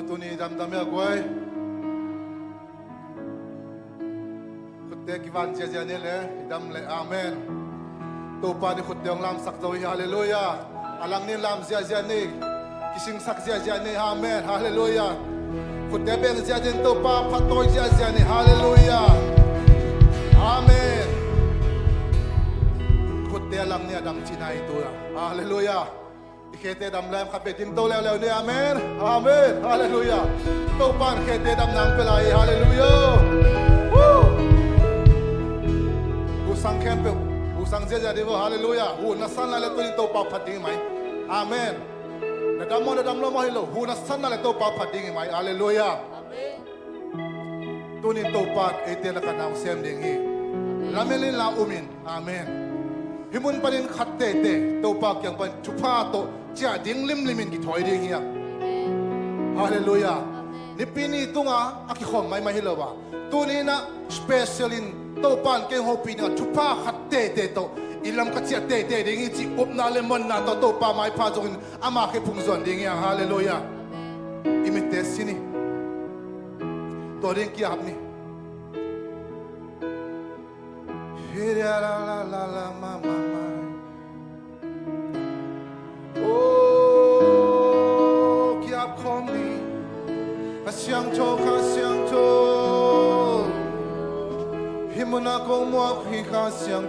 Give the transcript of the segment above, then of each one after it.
tu ni dam dam ya goi kutte kivan je ne le dam le amen tu pa ni khut dong lam sak zo hallelujah alang ni lam zia ni kising sak zia ni amen hallelujah kutte beng zia din tu pa phatoi zia ni hallelujah amen kutte alang ni adam chinai tu hallelujah khete dam lam khape tim to leo ni amen amen hallelujah to pan khete dam nang pelai hallelujah usang kempe usang jeja devo hallelujah hu na san la le to pa phating mai amen na dam lo mai lo hu na san la le to pa phating mai hallelujah amen tunin to pa ete la kanang sem ding hi lamelin la umin amen himun panin khatte te to pa kyang pan chupa to cha ding limin ki thoi ding hiya hallelujah ni pini tunga aki khom mai mai hilowa tunina specialin to pan ke hopi na chupa khatte te to ilam ka chia te ding chi up na le mon na to pa mai pha jong ama ke phung zon ding hiya hallelujah imite sini to ding ki apni la la la la mama oh kia khomi khasyang cho himuna ko mo khi khasyang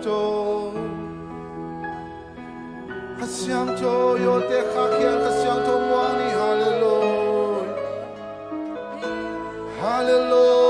cho yo te khakhian khasyang cho mo ni hallelujah hallelujah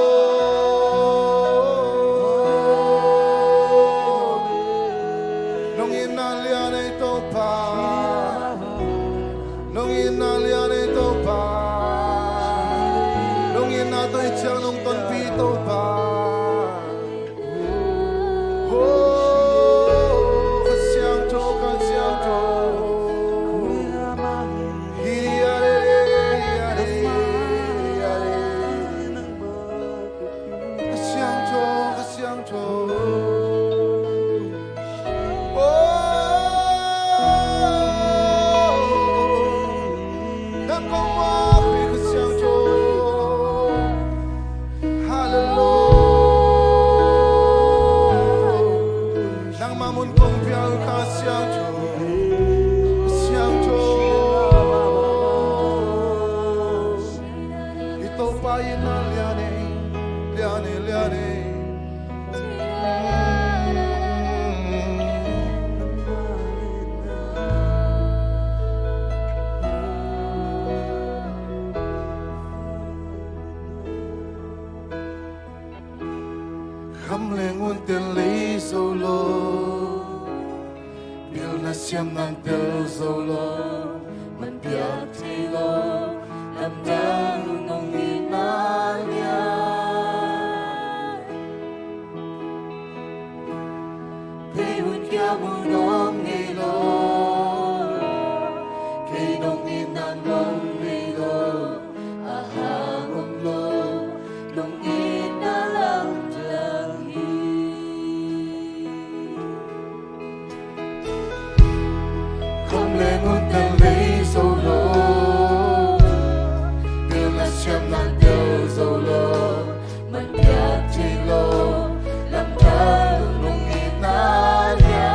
Siam nan tel solo man piak thilo lam dang nong inalia pe hun kya mu nong ni lo ke nong inan nong ni lo aha ngom lo nong inalam dang hi ngun tan lấy solo đưa là xem nan tiêu solo man pia chilo lam ta nung inalia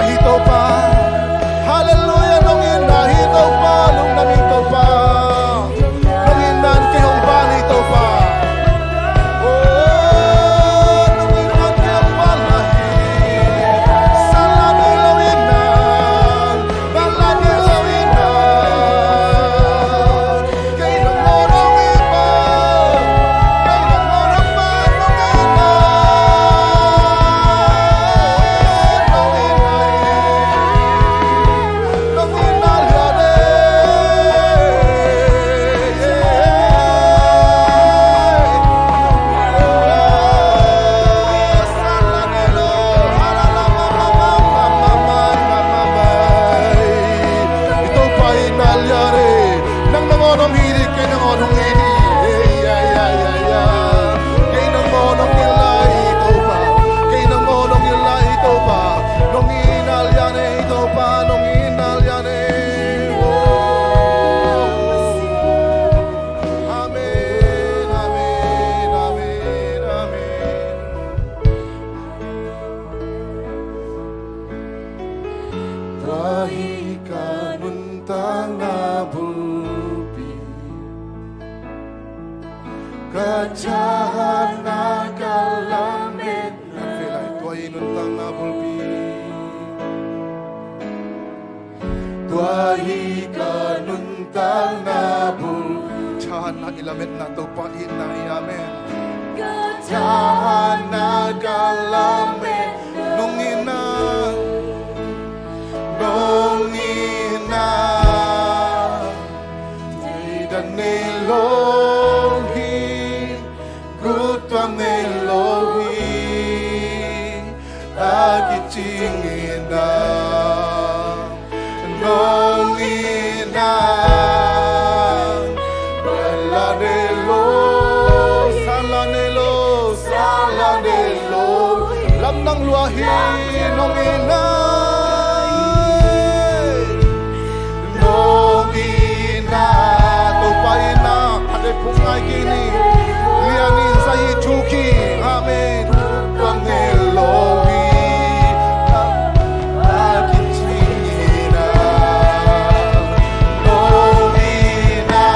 hito pa hallelujah nong ina hito pa nong namito pa nong inan kayong ban hito pa oh nong inan kayong balahi sala nilawinan bala nilawinan kay nang morong iba kay nang morong pa nong Kajahan nagalamit na Filay tuay nuntang na bulpi tuay kanuntang na bulpi Kajahan nagilamit na tupain na amen Kajahan nagalamit nung ina Tidak Elohim Gutuang Elohim Agiting ina Nong ina Balanelo Salanelo Salanelo Lam ng luahin nong ina Pungay kini lianin saya cuki amin Tuang Elohim akin tingina Lohina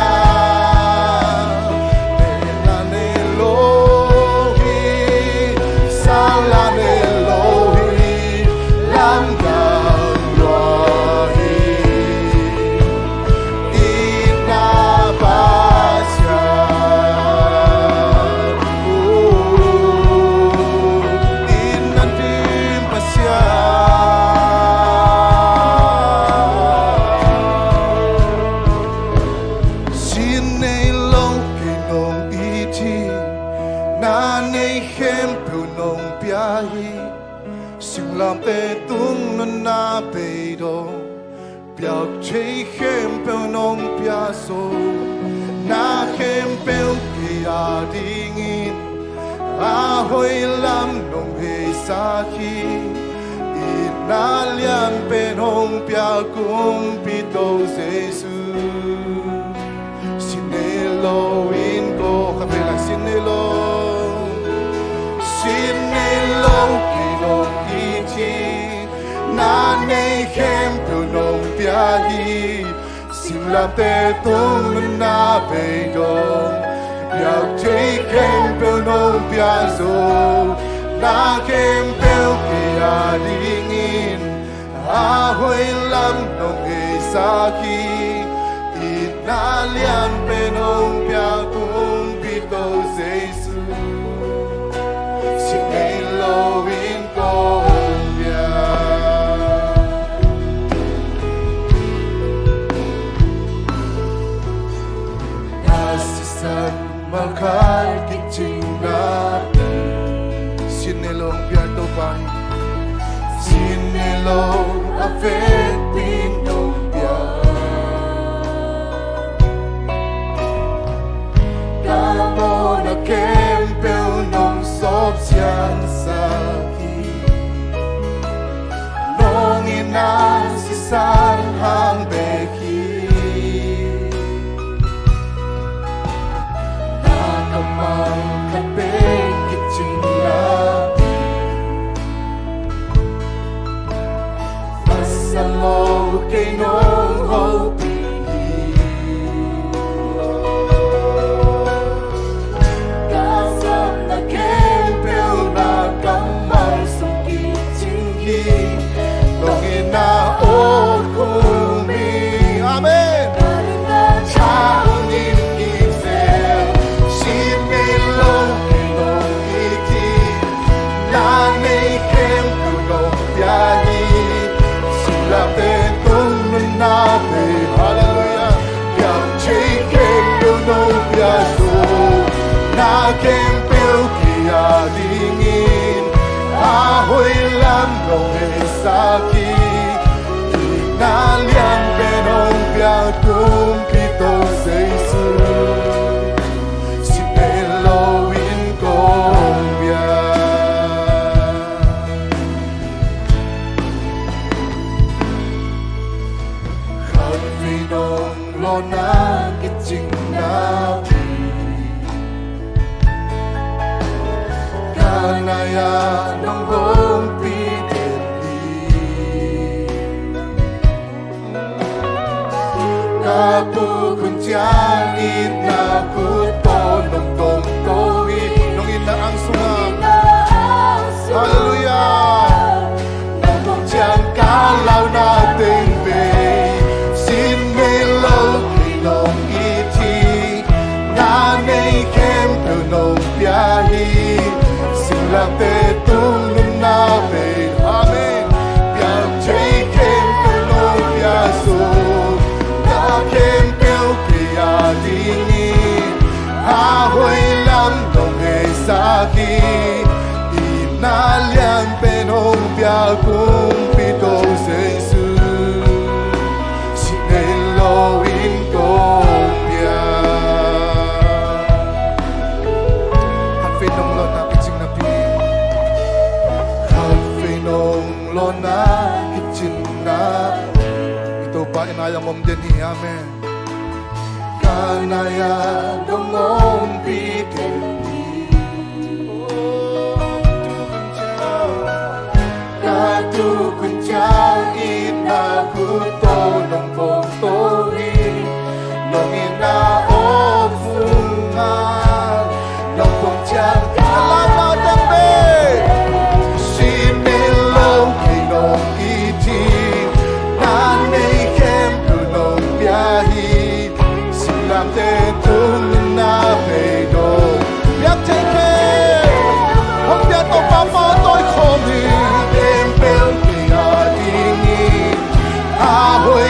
Nenan Elohim Salan Elohim Langgang Wahid Làm tê tung nôn na bê đô Biao chế khem bèo nông bia sô Na khem bèo kia đi nghìn A hoi lam nông hê sa khi I na lian bê nông bia cung pi tô Giê-xu Xin Elohim cô Khá phê là xin Elohim Xin Elohim nông Na nei khem tu nong pia hi Sim lam te tung na pe dong Biao che khem pe nong pia zo Na khem pe pia ding in A hoi lam nong e sa ki I na lian pe nong pia tung pi to Giê-xu Xin Elohim ko Malkai kiching na Xin Elohim biar tau pai Xin Elohim avet tin nong biar Kamo na kempel nong sop siang saki Nong ina si san hang beki Mang khát bên kịch trình là sa lo kay nong hope Kasam na kempel na kamay sungkit tinggi Nong inaot kumi Amen Chaon in Israel Xin may lo kay nong iti Nanay kem kulong biyahi Sila petong nanabi Hallelujah Biyak chay kem kulong biyaso Na kem pil kaya dingin Ahoy lam nong esaki Nalian penong biyak kumpito sa Jesus Sinelowin kong biyak Hagvinong lo na kiching nabi Kanaya nong humpi Kapukun tiyanit na kuto Nung tongtowit Nung inaang sungam Hallelujah Nung tiyang kalaw nating bay Sinmelaw kinong iti Nanay kempo nung biyahi Silang tetong nung nabay Amen Biyak jay kempo nung biyaso Kempel kaya dingin Ahoy lam nong esaki Inalian penong biyakong pito sa Jesus Sinelowin kong biyak Hanfin nong lo na kitsing na pi Hanfin nong lo na kitsing na Ito pa inayang mom din amen Kanaya dongong pitin Katukun tiyang inakuto ng pongtori Nung inaog fungal Nung pong tiyang kalaw dambe Sinilong kinong itim Nanay kempo nung biyahi Silang tetong nabedo Biyak teke Hong biyak to pamotoy komi Tempel kaya dingin Ahoy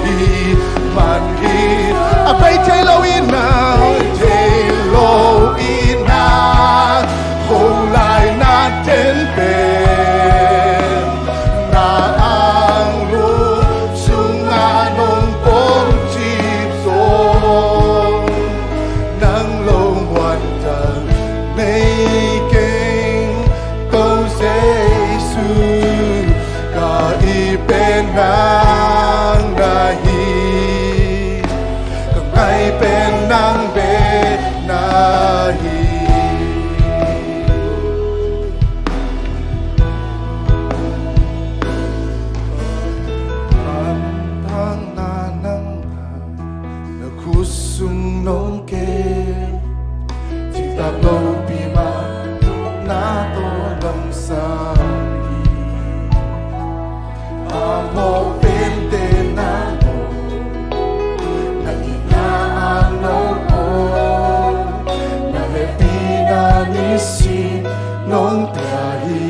hi man hi abai tailo ina tailo ina holai na ten pe na ang lu sunga nong pom chip so nang long wan ta nei keng câu say su ka i pen nang na hi ka ngai pen nang be na hi tang na nang na kusung nong ke ching ta lo pi ma na to lam sa amo pente na mo na inaano ko na me pinanisi nong tahi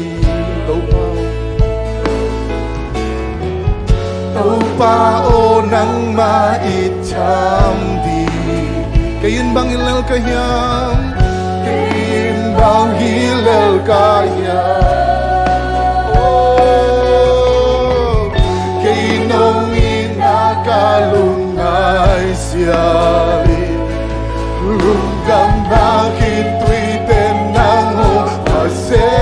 tau pa o nang maitam di kayin bang hilal kayam kayin bang hilal kayam kalungay siya lunggang bakit tuwiten ng umase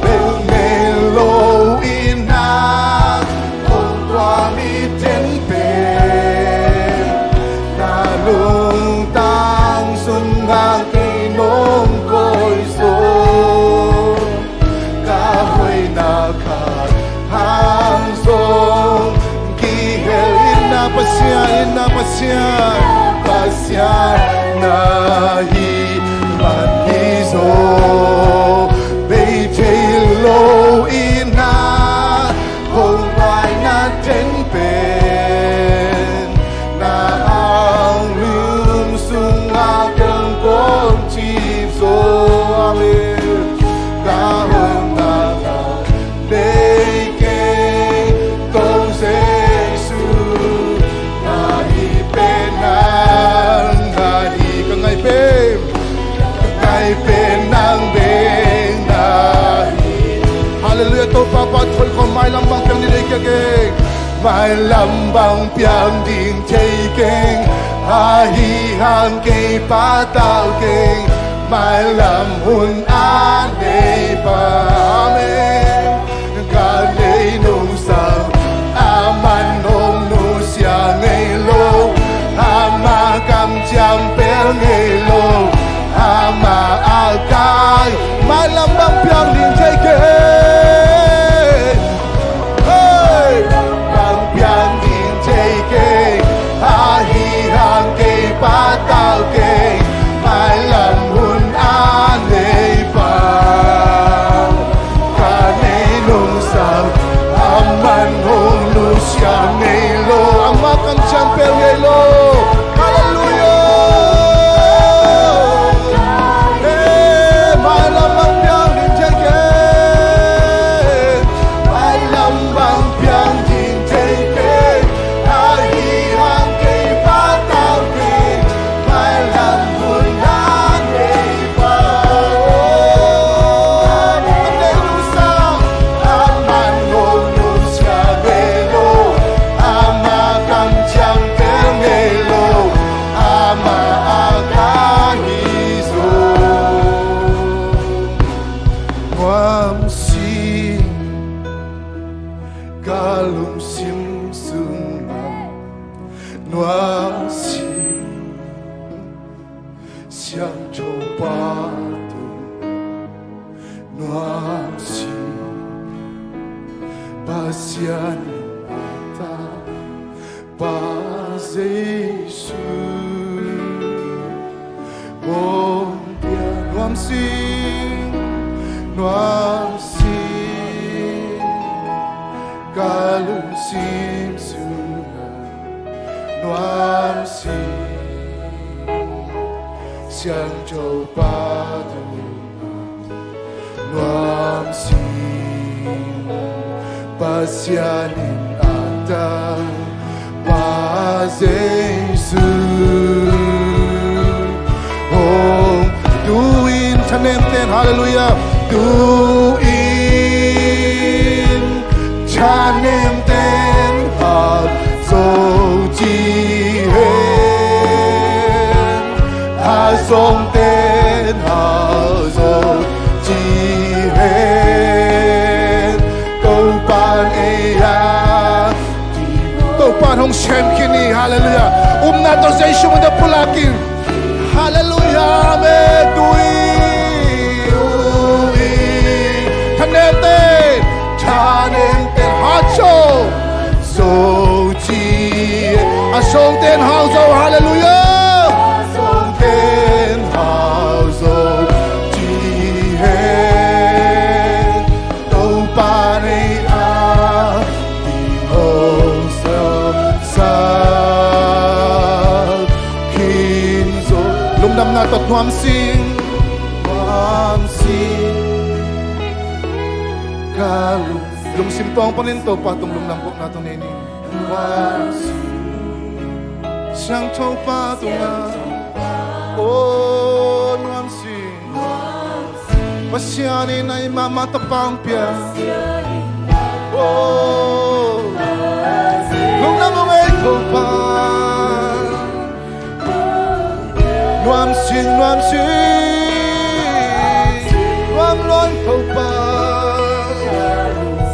Pengelo ina kung kwamiten pe nalungtang sungang kinong ko'y so kahoy nakat hangsong pasya nahi manizo beitelo ina kung may natin pen na ang lumsung aking konchip so amin kahong naka beke tong sesu Hallelujah to papa thol ko mai lambang piang di dei keng mai lambang piang ding chei keng a hi hang ke pa tao keng mai lam hun an dei pa amen ka dei nung sang aman nong nu sia ngei lo ama kam cham pel ngei lo ama akai mai lambang piang ding chei keng tao kê mai làm hun an lê pa cả nay nung sang aman hong lu sia ngay lo amakan champion ngay lo hallelujah mai làm bang piang din chay ke mai làm bang piang din chay ke ai hang ke pa tao ke Galum sim suma nuang si siang coba tu nuang si pasian ata pas Yesus bon dia nuang si galum sim suma nuang si siang coba tu nuang si pasianin ata Jesus. Oh, duin chanemten, hallelujah. Duin chanemten har so chi hen, har song ten har so chi hen. Câu ban eya, câu ban hong shem kini, hallelujah. Na to sa isu mo na pulakin, hallelujah, amen. Duin chanenten, chanenten hacho so chi asong ten hauso, hallelujah. Asong ten hauso chi hen, câu ban eya di hong sa Dam na tot nuam sing kalum lum simpong paninto patong lumlambok nato nini nuam sing siyang tau patunga oh nuam sing pasyani na imamatapang pia oh lumlambok ay topa Nuam sing, nuam sing, nuam lon khâu ba.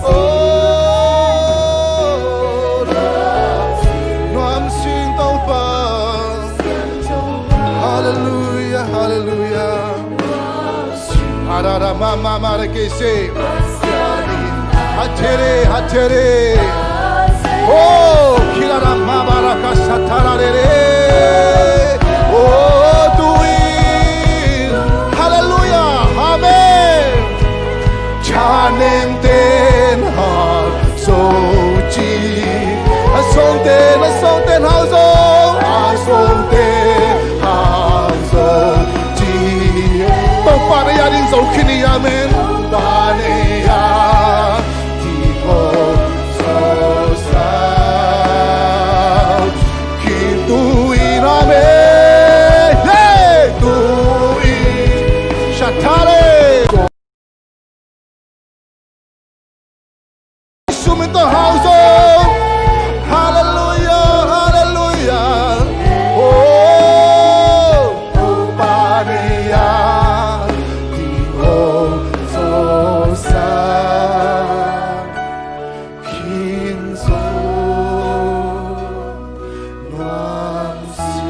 Oh, nuam sing tau ba. Hallelujah, hallelujah. Arara mama mara kese. Hatere, hatere. Oh, kirara mama raka satara re. Oh. Chanem ten har so chi asong ten hao so asong ten hao so chi to pa na ya ding so kini amen pa ne ya ti ko so sa ki tu in amen hey tu in shatare Sumito household, hallelujah, hallelujah. Oh, Maria, Dio Sosa, Kinzo, Nuamsi.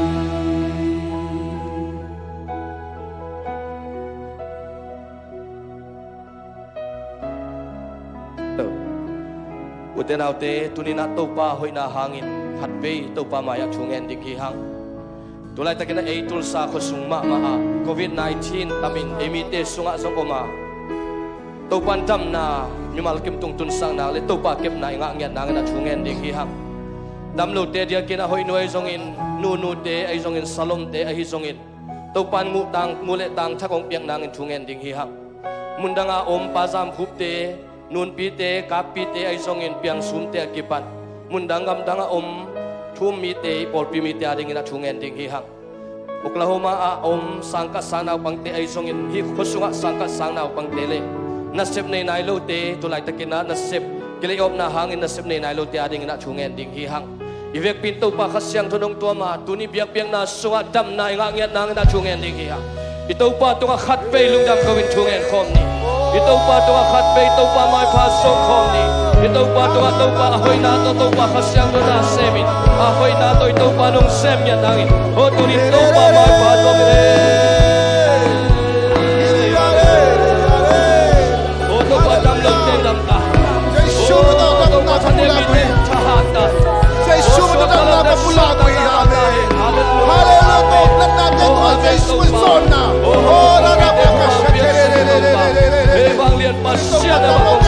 Uten autte tunina topa hoina hangin hatpe topa maya chungen dinghi hang tulai takina eitul sa khosungma ma COVID-19 tamin emite sunga songkoma topan dam na nyumal kim tung tun sang na le topa kep na nga ngian na na chungen dinghi hang dam lo te dia kina hoi noi zongin nu te ai zongin salom te ai zongin topan mu tang mule tang thakong piang na ngin chungen dinghi hang mundanga om pazam khup te nun pite kapite ay songin piang sumte akipan mundangam danga thum mite por pimite ading ina chungen ding hi hang Oklahoma a sangka sanaw pangte ay songin hi khosunga sangka sanaw pangte le nasip nei nailo te tulai takina nasip kiliop na hangin nasip nei nailo te ading ina chungen ding hi hang ivek pinto pa khasyang thunong tuama tuni biak piang na sunga dam na nga ngiat nang ina chungen ding hi hang ito pa tunga khatpe lungdam kawin chungen khom ni ito pa tunga khatpe ito pa mai pha song khom ni ito pa tunga ito pa ahoy na to pa khasyang do na semin ahoy na to ito pa nung sem yan nangin o tuni ito pa mai pha dom re o to pa dam lom ten dam ta o to pa thane mi ten chahat ta Jesus mo dam na papula ko ihame hallelujah let na get all Jesus son na oh na na ka Evangelion pasya na bakong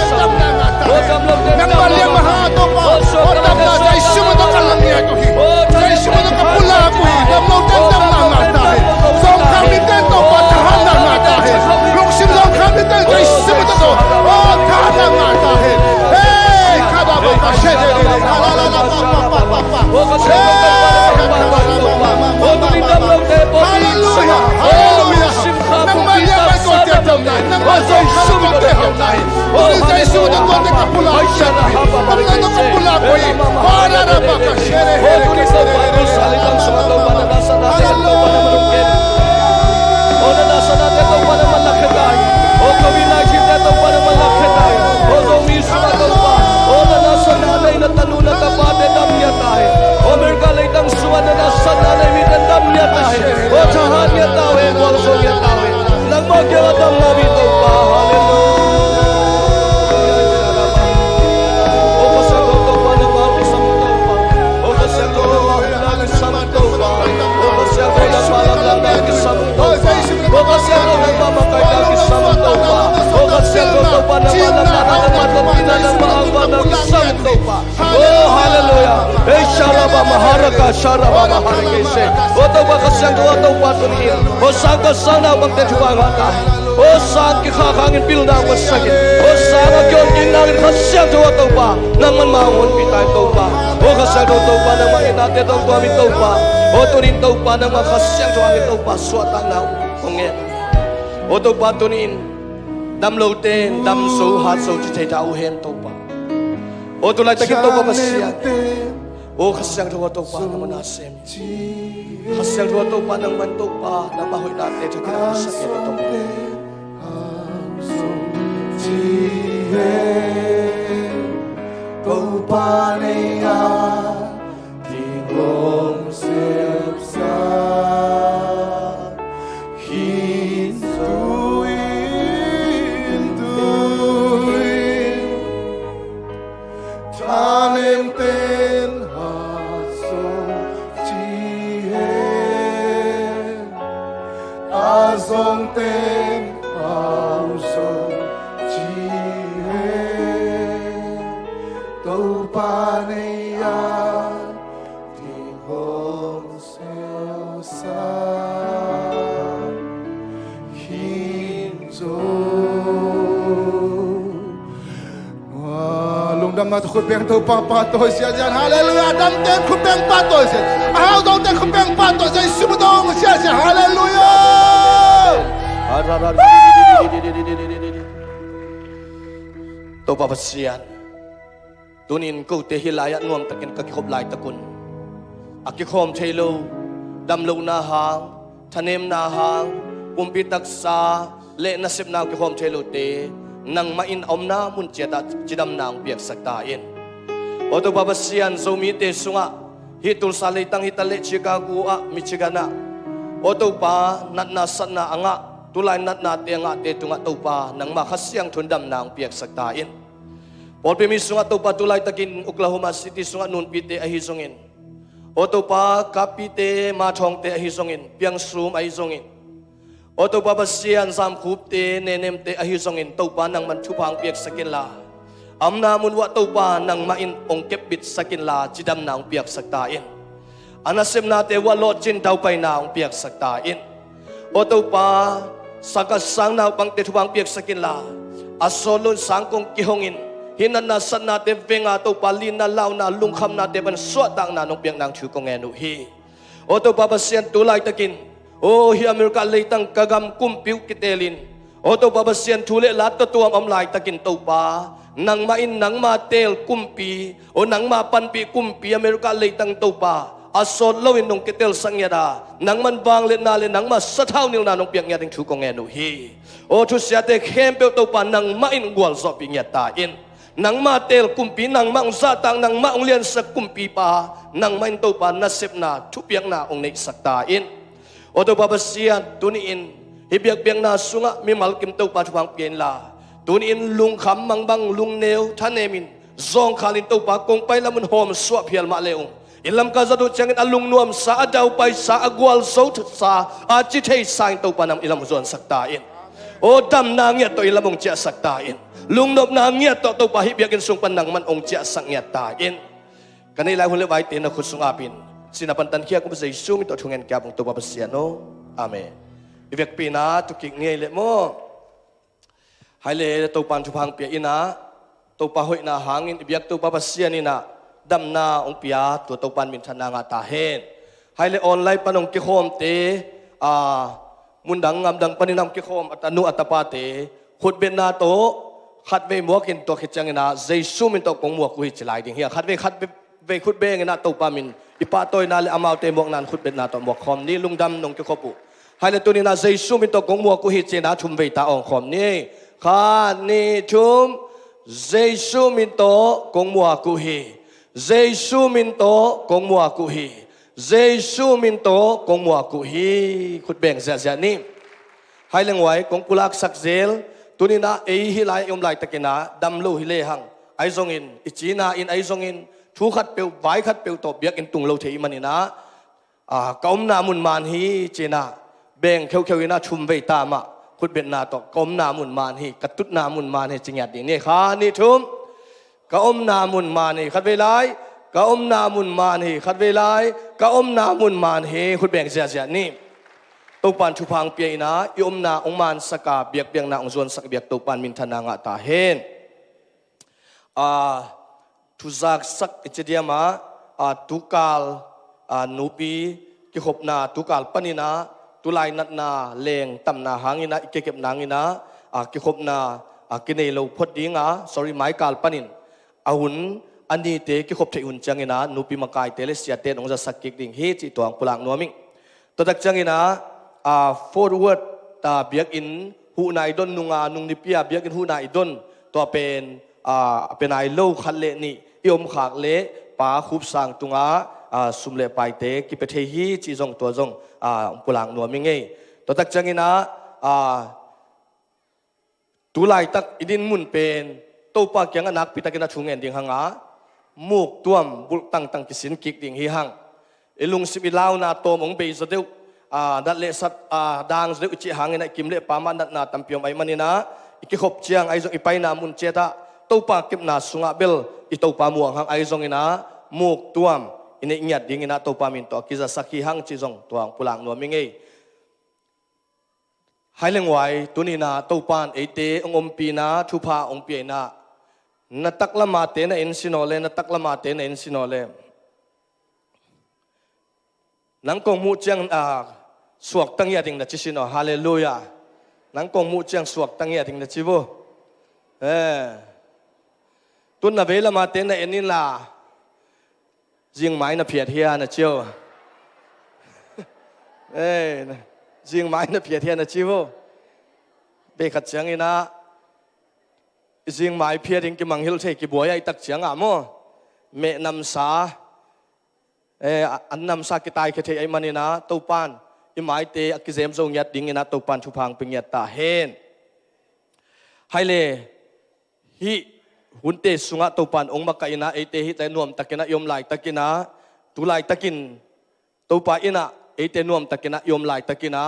o kamlong ten nang baliang mahato pa o dam na Jesus mo to kalangya ko hi Jesus mo to kapula ko hi dam no ten dam na mata hi so kami ten to patahan na mata hi lungsim lang kami ten Jesus mo to oh kana mata hi hey kada ba ka shede la la la pa pa pa pa pa na Oh hallelujah Hey sharaba maharaka sharaba maharakese Oto ba kasyang oto pa tunin O sang kasana magtetuang hata O sang kikakangin pilda ang masakit O sang agyon kinangin kasyang oto pa Naman maungon pitay to pa O kasyang oto pa nang makinate tong tuamin to pa O tunin to pa nang makasyang tuamin to pa Suatang na ungin Oto pa tunin Damlo ten dam so hat so chitay tao hen to pa O tulay takin to pa masya O kasyang to pa naman asem Kasyang to pa nang man to pa nang mahoy natin sa kinakasakit ito pa Câu ba này thì gồm xếp xa khi tôi ta nên tên hạt sông chi hết ta dòng tên hào sông chi hết câu ba này thì gồm xeo xa khi lung dam na khut beng to pa to sia jan hallelujah dam ten khut beng pa to sia how dong ten khut beng pa to sia simu dong sia hallelujah to pa pasian tunin ko te hilaya nuam takin kakikop lai takun akikom thelo damlo na hang thanem na hang pumpitak sa le nasip na akikom thelo te nang main omna mun cheta chidam nang biak saktain oto babasian zomi te sunga hitul salitang hitale Chicago a Michigana oto pa natna satna anga tulay natna te anga te tunga to pa nang makasyang thundam nang biak saktain Polpi mi sunga to pa tulay takin Oklahoma City sunga nun pite ahisongin oto pa kapite mathong te ahisongin piang sum ahisongin Oto babasian sam kupte nenem te ahisongin to pa nang manchupang piak sakin la amna munwa to pa nang main ongkep bit sakin la chidam nang piak saktain anasem na te walot chin daw pay nang piak saktain oto pa sakasang na pang te chupang piak sakin la asolon sangkong kihongin hinan na san na te venga to pa lina law na lungkham na te ban suatang na nong piak nang chukong enu hi oto babasian tulay takin Oh hi Amerika leitang kagam kumpiu kitelin Oto babasian thule lat tuam amlai takin to pa nang main nang matel kumpi o nang mapanpi kumpi Amerika leitang to pa asol lawin nong kitel sangyada nang man bang le na le nang ma sathaw nil na nong piak nya ding thu kong enu hi o thu sia te khempel to pa nang main gwal zo pi nya ta in nang matel kumpi nang mang satang nang maung lian sa kumpi pa nang main to pa nasip na thu piak na ong nei sakta in Oto babasian tuniin hibiak-biak na sunga mimalkim to pa chupang pian la tuniin lungkham mangbang lungneu thanemin zong khalin to pa kong pai lamun hom swap hial ma leung ilam ka zadu changin alung nuam sa adaw pai sa agwal sot sa achithei sain to pa nam ilam zon saktain o dam na ngiat to ilamong chia saktain lungnop na ngiat to pa hibiakin sung panang man ong chia sang ngiat tain kanila hule bai tin na khusung apin sinapantan kia ko sa isung ito thungen kya pong tubabasiano amen ibek pina tukik ngele mo haile to pan chupang pia ina to pahoy na hangin ibyak to babasian ina dam na ong pia to pan min thana nga tahen haile online panong kikhom te mundang ngamdang paninam kikhom at anu atapate khutben na to khatve muakin to khichangina jesu min to kong muak hui chilai ding hi khatve ve khutbe ngina to pa min ipatoy na le amaw te mok nan khutbet na to mok khom ni lungdam nong ke khopu haile tu ni na jesu min to gong mo ku hi che na thum ve ta ong khom ni kha ni thum jesu min to gong mo ku hi jesu min to gong mo ku hi jesu min to gong mo ku hi khutbeng za za ni haile ngwai gong pulak sak zel tu ni na ei hi lai om lai takena dam lo hi le hang ai zong in ichina in ai zong in thu khát bèo vái khát bèo tổ biết in tung lâu thế mà nè kaum na mun man hi chena beng kheu kheu ina chum ve ta ma ขุดเบ็ดนาตกอมนามุนมานฮีกระตุดนามุนมานฮีจิงยัดดินี่ขานี่ทุมกะอมนามุนมานฮีขัดเวลายกะอมนามุนมานฮีขัดเวลายกะอมนามุนมานฮีขุดแบ่งเสียนี่ตุปันชุพังเปียนะยมนาองมานสกาเบียกเบียงนาองส่วนสักเบียกตุปันมินธนางะตาเฮนทุจักสักอิจเดียมาตุกาลนูปีกิขบนาตุกาลปนินาตุลายนัดนาเลงตำนาหางินะอิเก็บนางงินะกิขบนากินเอโลพดดิงsorry ไม้กาลปนินหุ่นอันนี้เตกิขบเทอุนจังงินะนูปีมากายเตเลเสียเตนองจะสักกิกดิ่งเฮจิตวงปุลังนัวมิงตัวดักจังงินะforward ตาเบียกอินหูนายดนนุงนุงนิปียเบียกอินหูนายดนตัวเป็นไอโลคันเลนี่ยมขากเลปาคุบสังตุงสุมเลไปเตกิเปเทฮีจีจงตัวจงปุลังนัวมิงเงตัวตักจังอินะตุลายตักอิดินมุนเป็นตัวปากยังนักพิตากินะชุงเงินดิ่งหังมูกตัวมบุตังกิสินกิกดิ่งฮีหังลุงสิบิลาวนาโตมงเบยสเดวดัดเลสัตดังสเดวจิหังอินะกิมเลปามันดัดนาตัมพิยมไอมันอินะอิกิขบเจียงไอจงอิไปนามุนเจตาตัวปากกิบนาสุงะเบลอิตัวปามัวหังไอจงอินะมูกตัวมอินี่ยัดดิ่งอินะตัวปามินตัวกิจะสักฮีหังจีจงตัวปุลังนัวมิงเงให้เลี้ยงไว้ตัวนี้นะตัวปานเอเตองปีนะทุพาองเปียนะนัตักละมาเตนะเอ็นซิโนเลนัตักละมาเตนะเอ็นซิโนเลนังกงมูเจียงสวกตั้งยาดิ่งนะจิสิโนฮาเลลูยานังกงมูเจียงสวกตั้งยาดิ่งนะจิบุตุนนะเวลามาเตนะเอ็นนิลาจิงไม้นะเพียรเทียนะเจียวจิงไม้นะเพียรเทียนะจิบุเบขัดเจียงอีนะจิงไม้เพียรดิ่งกิมังฮิลเทกิบัวใหญ่ตักเจียงโมเมนำสาอันนำสากิตายเคเทไอมันนี่นะตัวปานอิหมายเตอกิเซมทรงยัดดิ่งนะตัวปานชุพังเป็นยัดตาเฮนให้เลฮิหุ่นเตสุงะตัวปานองค์มักกะอินะเอเตฮิแต่นวมตะกินะยมไหลตะกินะตุไหลตะกินตัวปาอินะเอเตนวมตะกินะยมไหลตะกินะ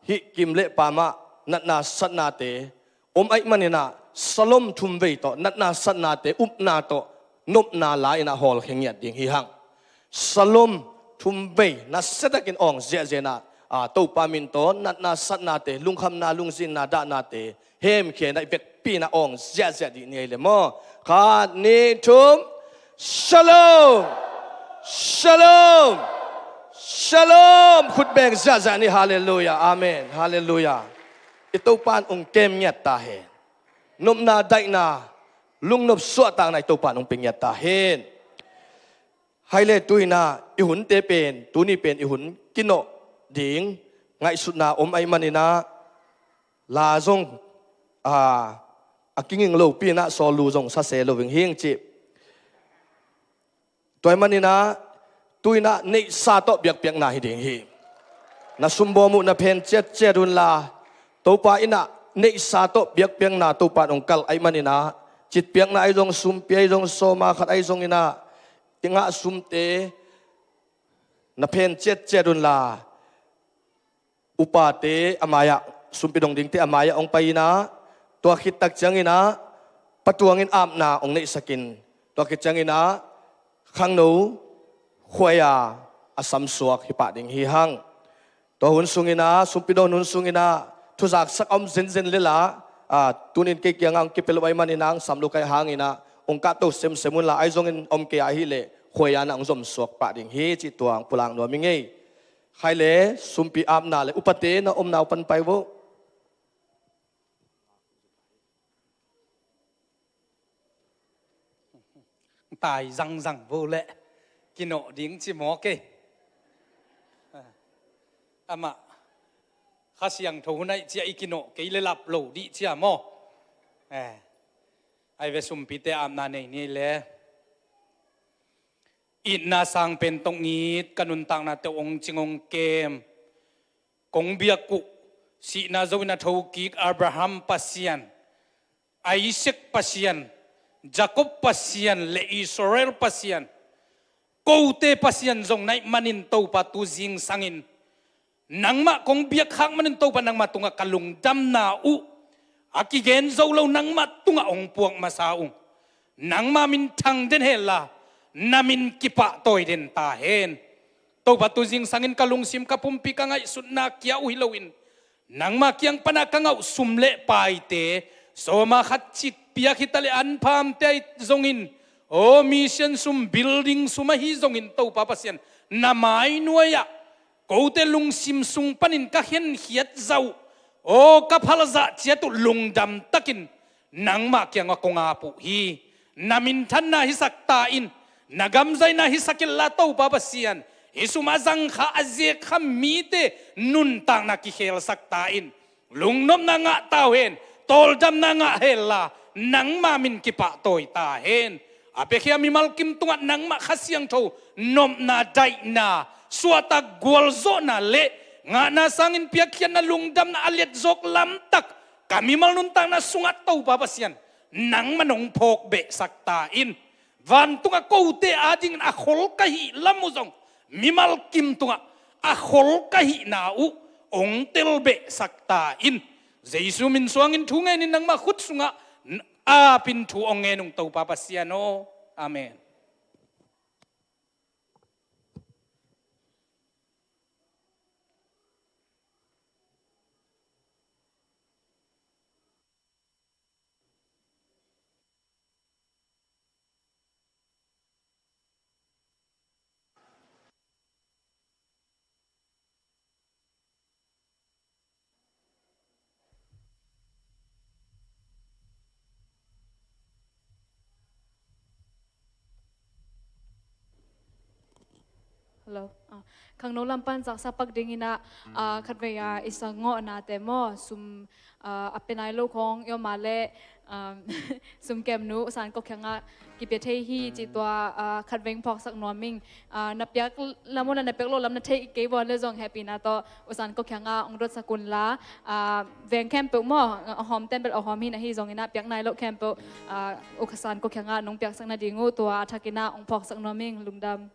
ฮิกิมเลปามะนัดนาสัตนาเตไอมันนี่นะสลมทุมเวโตนัดนาสัตนาเตอุปนาโตนบนาลายนะฮอลเฮงยัดดิ่งฮิหังสลมทุมเบนัสเสตกินองเจเจนะตัวปามินโตนัดนาสัตนาเตลุงคำนาลุงสินนาดานาเตเฮมเขียนในเบกปีนาองเจเจดีนี่เลยมั้งขานิทุมชโลมชโลมชโลมขุดแบ่งเจเจนี่ฮาเลลูยาอาเมนฮาเลลูยาอิตัวปานองเกมเงียตาเฮนมนาไดนาลุงนบสวดต่างในตัวปานองเป็นเงียตาเฮนให้เลตุยนาอิหุนเตเป็นตัวนี้เป็นอิหุนกินโนดิ่งไงสุดนาไอมันนี่นะลาจงกิงิงโลปีนะโซลูจงซาเซโลวิงเฮงจีตัวไอมันนี่นะตุยนะในซาโตเบียกเบียกนาฮิดิ่งฮีนะสุมโบมุนะเพนเจ็ดเจรุนลาตัวปาอินะในซาโตเบียกเบียกนาตัวปาองกัลไอมันนี่นะจิตเบียกนาไอจงสุมเปียจงโซมาขัดไอจงอินะติงะสุมเตนะเพนเจ็ดเจรุนลาอุปาเตอมายะสุมปิดงดิ่งเตอมายะองไปนะตัวคิดตักจังอินะปัตวงินอาบนาองในสกินตัวคิดจังอินะขังหนูขวายาอสัมสวกฮิปะดิ่งฮิหังตัวหุ่นสุงินะสุมปิดงหุ่นสุงินะทุจักสักอมเซนเซนเลล่าตุนินเกียงอังกิเปลไวมันอินังสัมลูกไอหังอินะองค์กาโตเซมเซมุนลาไอจงอินอมเกียฮิเลขวายานังสมสวกปะดิ่งฮิจิตตัวปุลังนัวมิงเงใครเลสุมปีอาบนาเลอุปเตนะอมนาวปันไปโวตายรังโวเละกินโนดิ้งจิหมอเกอามาข้าเสียงทูนัยเจียอีกินโนเกยเลลับโลดิเจียหมอไอเวสุมปีเตอาบนาในนี่แหละอินนาสังเป็นตรงนี้กันุนตังนาเตองจิงองเกมกงเบียกุสีนาจวินาทูกิกอับราฮัมปัสยันไอเซกปัสยันจาคอบปัสยันเลอิสราเอลปัสยันกูเตปัสยันจงในมันินโตปาตูจิงสังอิน nang ma kong biak hang manin to pa nang matunga kalung dam na u akigen zo lo nang matunga ong puang masaung nang ma min thang den hela namin kipa toy den ta hen to pa tu jing sangin kalung sim ka pumpi ka ngai sunna kya u hilowin nang ma kyang panakangau sumle pai te so ma khat chit piak hitale an pham te zongin o mission sum building suma hi zongin to pa pasian namai nuaya ko te lung sim sung panin ka hen hiat zau o ka phalza chiatu lungdam takin nang ma kyang ko nga pu hi namin than na hi sakta in nagam zai na hi sakil la to pa pasian isumazang kha aze kha mite nun tang na ki khel sakta in lungnom na nga tawen toldam na nga hela nang ma min ki pa toy ta hen apekhia mi malkim tunga nang ma khasiang tho nom na dai na suata golzo na le nga na sangin piakhian na lungdam na alet zok lam tak kami mal nun tang na sungat to babasian nang manong phok be sakta in van tunga ko te ading a khol ka hi lamuzong mimal kim tunga a khol ka hi na u ong tel be sakta in jesu min suangin thungai ni nang ma khut sunga a pin thu ong enung to papasiano amen Hello. Kang no lampan sak sapak dingina khatveya isango na temo sum apenai lo khong yo male sum kemnu san ko khanga kipethe hi chitwa khatveng phok sak noming napyak lamona napyak lo lam na thei ke bon le jong happy na to usan ko khanga ongrot sakun la veng camp mo hom ten bel hom hi na hi jong ina pyak nai lo camp ukhasan ko khanga nong pyak sak na dingu to thakina ong phok sak noming lungdam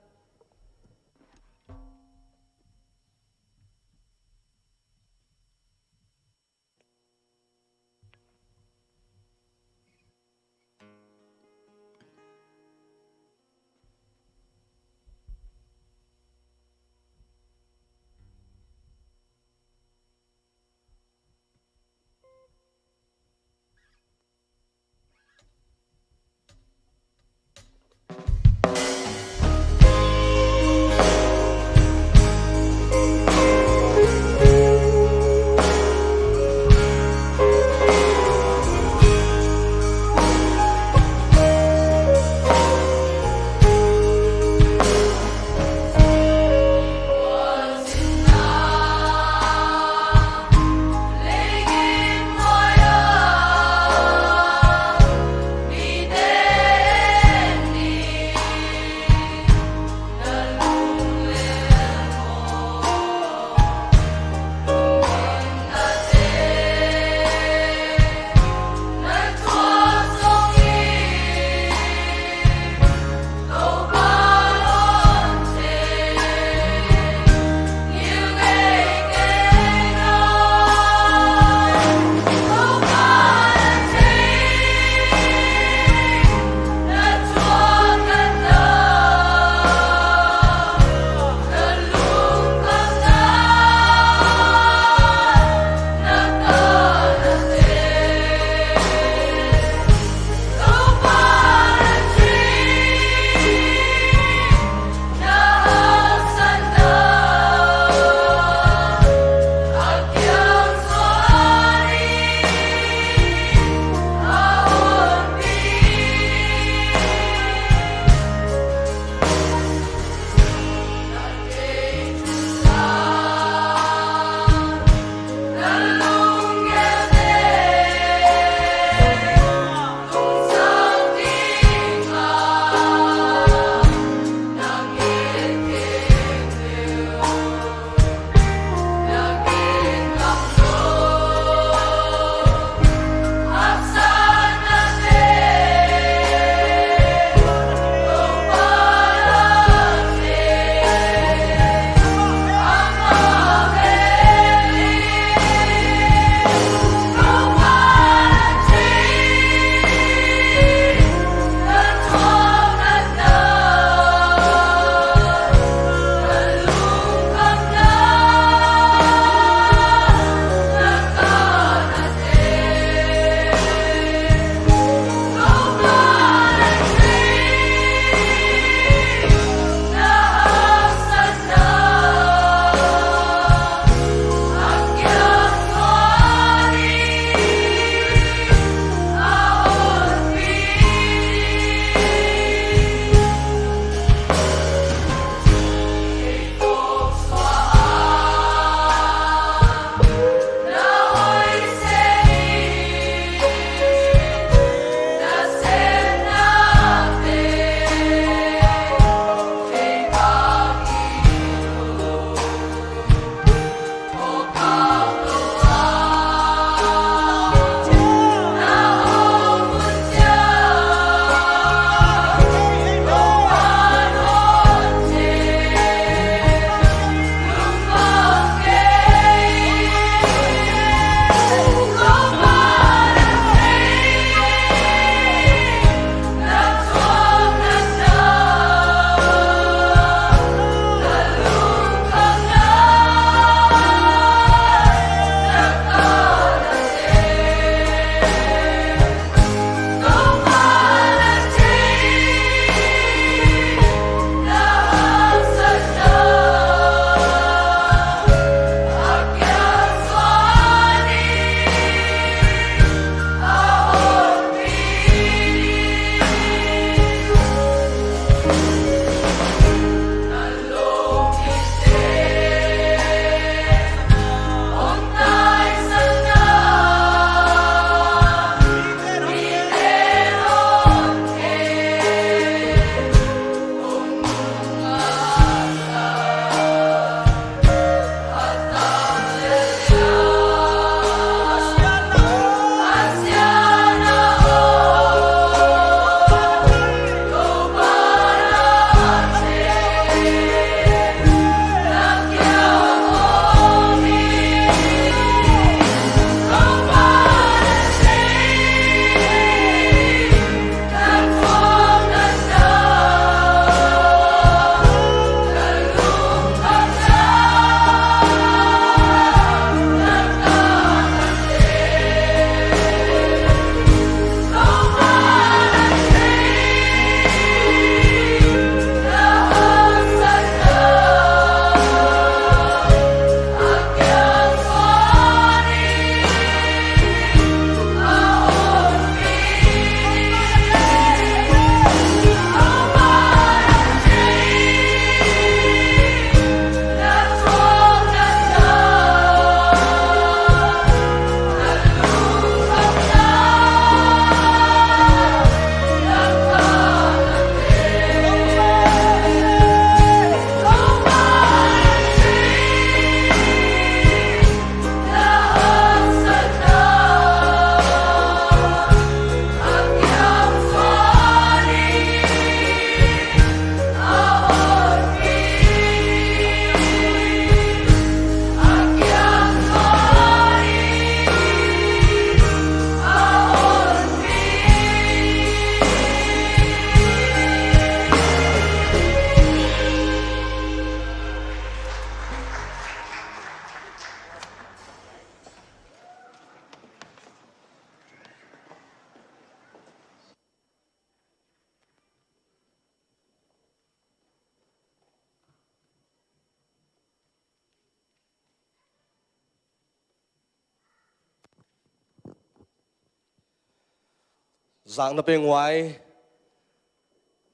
giang na peng wai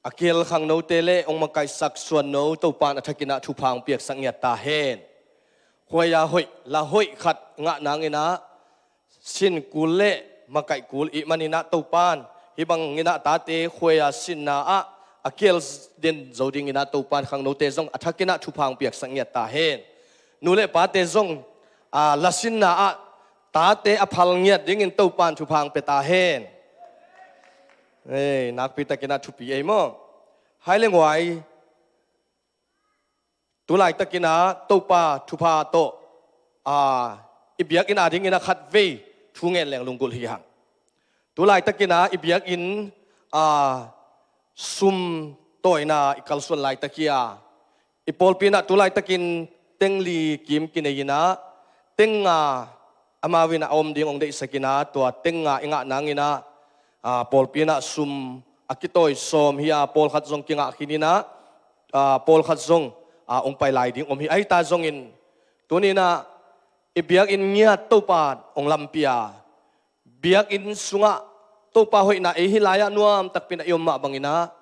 akil khang no tele ong makai sak suan no to pan athakina thu phang piak sangyat ta hen hoya hoi la hoi khat nga nangina sin kule makai kul I manina to pan hibang ngina ta te hoya sin na a akil den zoding ina to pan khang no te zong athakina thu phang piak sangyat ta hen nule pa te zong a lasin na a ta te aphal ngiat ding in to pan thu phang pe ta hen nak pita kina thu pi ai mo hai leng wai tu lai ta kina to pa thu pha to ibyak in ading ina khat ve thu ngen leng lungkul hi hang tu lai ta kina ibyak in sum toina ikal sun lai ta kia ipol pina tu lai ta kin tengli kim kinayina tenga amawina om ding ong de sakina to tenga inga nangina pol pina sum akitoy som hiya pol khat zong kinga kinina pol khat zong ong pai lai ding om hi ai ta zong in tunina ibyak in nya to pa ong lampia biak in sunga to pa hoi na e hilaya nuam takpina yom ma bangina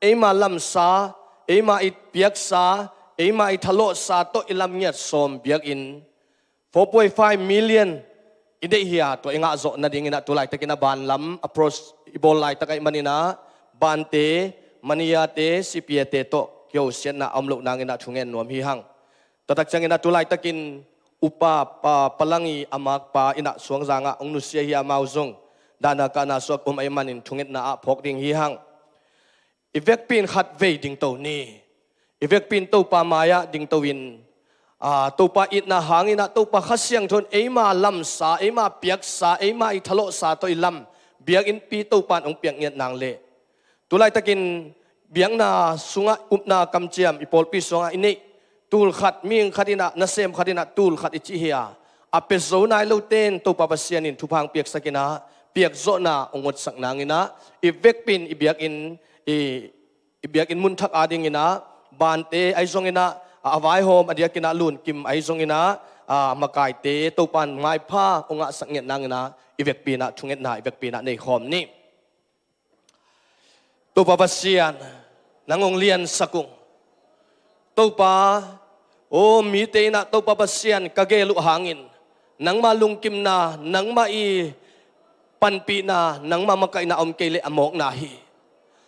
e ma lam sa e ma it biak sa e ma it thalo sa to ilam nya som biak in 4.5 million ide hiya to inga zo na ding ina tulai takina ban lam approach ibol lai takai manina bante mania te cpa te to kyo sian na amlo nangina thungen nuam hi hang tatak changina tulai takin upa palangi amak pa ina suang zanga ong nusia hi amau zong dana kana sok ai manin thunget na a phok ding hi hang ivek pin khat ve ding to ni ivek pin to pa maya ding to win to pa it na hangina to pa khasyang thon eima lam sa eima piak sa eima I thalo sa to ilam biak in pi to pan ong piak nget nang le tulai takin biang na sunga upna kamchiam ipol pi songa ini tul khat ming khatina nasem khatina tul khat ichi hiya ape zonai lo ten to pa pasianin thupang piak sakina piak zona ongot sak nangina ivek pin ibiak in mun thak ading ina bante ai zongina avai hom adia kina lun kim ai zongina makai te to pan ngai pha onga saknget nangina ivek pina thunget na ivek pina nei khom ni to pa pasian nangong lian sakung to pa o mi te na to pa pasian kagelu hangin nang malung kim na nang mai panpi na nang mamakai na kele amok na hi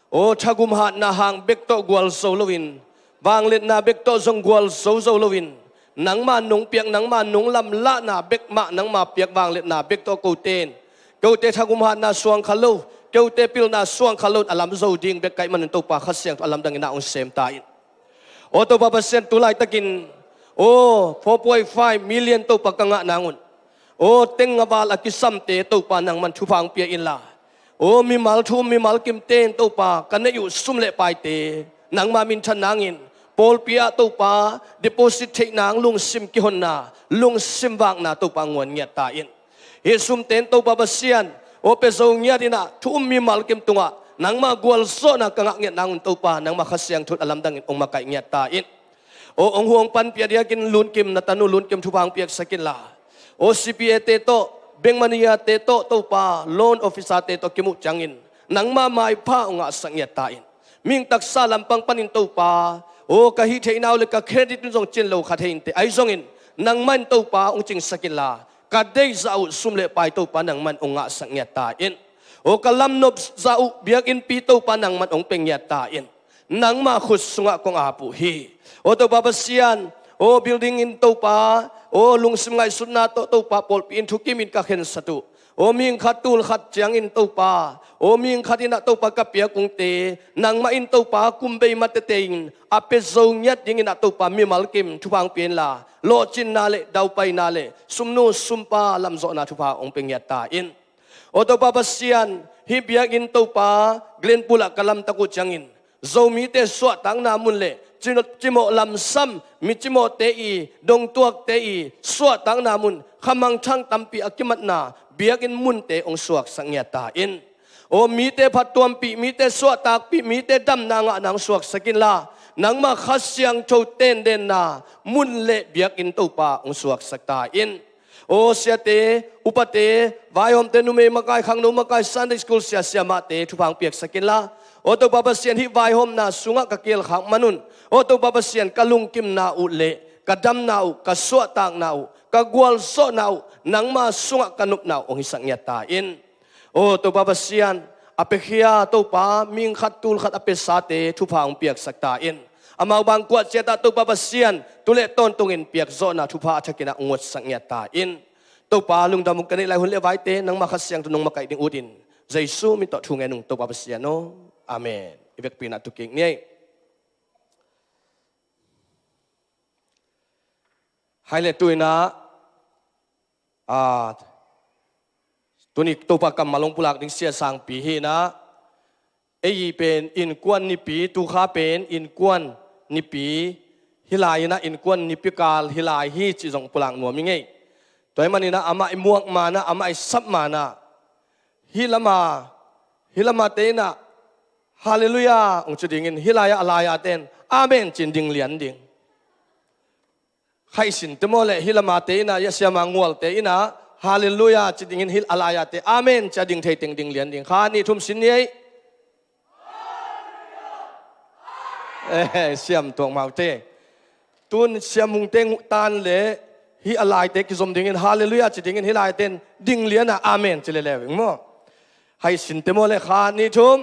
o thagum hat na hang bekto gwal solowin wanglet na bekto zong gwal solowin nang ma nung piak nang ma nung lam la na bek ma nang ma piak wanglet na bekto ko ten thagum hat na suang khalo te pil na suang khalo alam zo ding bek kai man to pa khasyang alam dang ina ong sem ta in o to pa percent tulai takin o 4.5 million to pakanga nangun o tengabal akisam te to pa nang man thupang pia in la o mi mal thu mi mal kim ten to pa kanayu sumle pai te nang ma min than nangin pol pia to pa deposit thei nang lung sim ki hon na lung sim wang na to pa ngon ngia ta in he sum ten to pa basian o pe zo ngia dina thu mi mal kim tunga nang ma gwal so na kanga ngia nang to pa nang ma khasyang thut alam dang ong ma kai ngia ta in o ong huang pan pia dia kin lun kim na tanu lun kim thupang piak sakin la o CPA te to bank mania te to pa loan officer te to kimu changin nang ma mai pha onga sangyat ta in ming taksa lampang panin to pa o ka hi theinaw le ka credit jong chin lo kha thein te ai zong in nang man to pa ong ching sakin la ka dei zau sumle pai to pa nang man onga sangyat ta in o kalam nop zau biak in pi to pa nang man ong pengyat ta in nang ma khus sunga kong apu hi o to babasian o building in to pa o lungsim ngai sunna to pa pol pin thu kimin ka khen satu o ming khatul khat chiang in to pa o ming khatina to pa kapia kung te nang ma in to pa kumbei mat te in ape zo nyat ding in to pa mi mal kim thu pang pin la lo chin na le dau pai na le sumnu sumpa lam zo na thu pa ong peng yat ta in o to pa pasian hi biak in to pa glen pula kalam taku changin zo mi te so tang na mun le chimo lam sam mi chimo te I dong tuak te I suat tang namun khamang thang tampi akimat na biakin mun te ong suak sangya ta in o mi te phattuam pi mi te suat tak pi mi te dam na nga nang suak sakin la nang ma khasyang tho ten den na mun le biakin to pa ong suak sakta in โอเสียเตอุปเตวายอมเตนุเมมาไกขังนุมาไกซันเดย์สคูลเสียมาเตทุพังเปียกสกินละโอตัวบาบเสียนฮิวายอมนาสุงะกะเกียลขังมนุนโอตัวบาบเสียนกะลุงกิมนาอุเลกะดำนาอุกะสวตางนาอุกะกวลโซนาอุนังมาสุงะกะนุบนาอุองหิสังเงียตาอินโอตัวบาบเสียนอเปเฮียตัวปามิงขัดตูลขัดอเปสาเตทุพังเปียกสักตาอินอามาบางกวดเจตาตัวบาบเสียนตุเลต้นตรงอินเปียกโซนาทุพาทักินะงวดสังเงียตาอินตัวปาลุงดามุกันนี่ไลหุ่นเลวายเตนังมาขัดเสียงตุนงมาไกดิงอุดินใจสู้มิต่อทุ่งเงินตัวบาบเสียนโนอาเมนอีเวกปีนัตุกิงนี่ไฮเลตุยนะตัวนี้ตัวปากกำมาลงปุลักดิ้งเสียสังปีฮีนะเอยีเป็นอินกวนนิปีตุขาเป็นอินกวนนิปีฮิลายนะอินกวนนิปิกาลฮิลายฮีจิจงปุลังหนัวมิงไงตัวมันนี่นะอามาอิมวกมานะอามาอิสับมานะฮิลามาเตนะฮาเลลูยาองค์จุดิงินฮิลายะอลายาเตนอาเมนจินดิงเลียนดิงใครสินเตโมเลฮิลามาเตนะยะเสียมางวลเตอินะฮาเลลูยาจิดิงินฮิลอลายาเตอาเมนจะดิงเทติงดิงเลียนดิงข้านี่ทุ่มสินนี้เสียมตัวมาเตตุนเสียมุงเตงตานเลฮิอลายเตกิสมดิงินฮาเลลูยาจิดิงินฮิลายเตนดิงเลียนะอาเมนจะเลเลวิงมั้งให้สินเตโมเลข้านี่ทุ่ม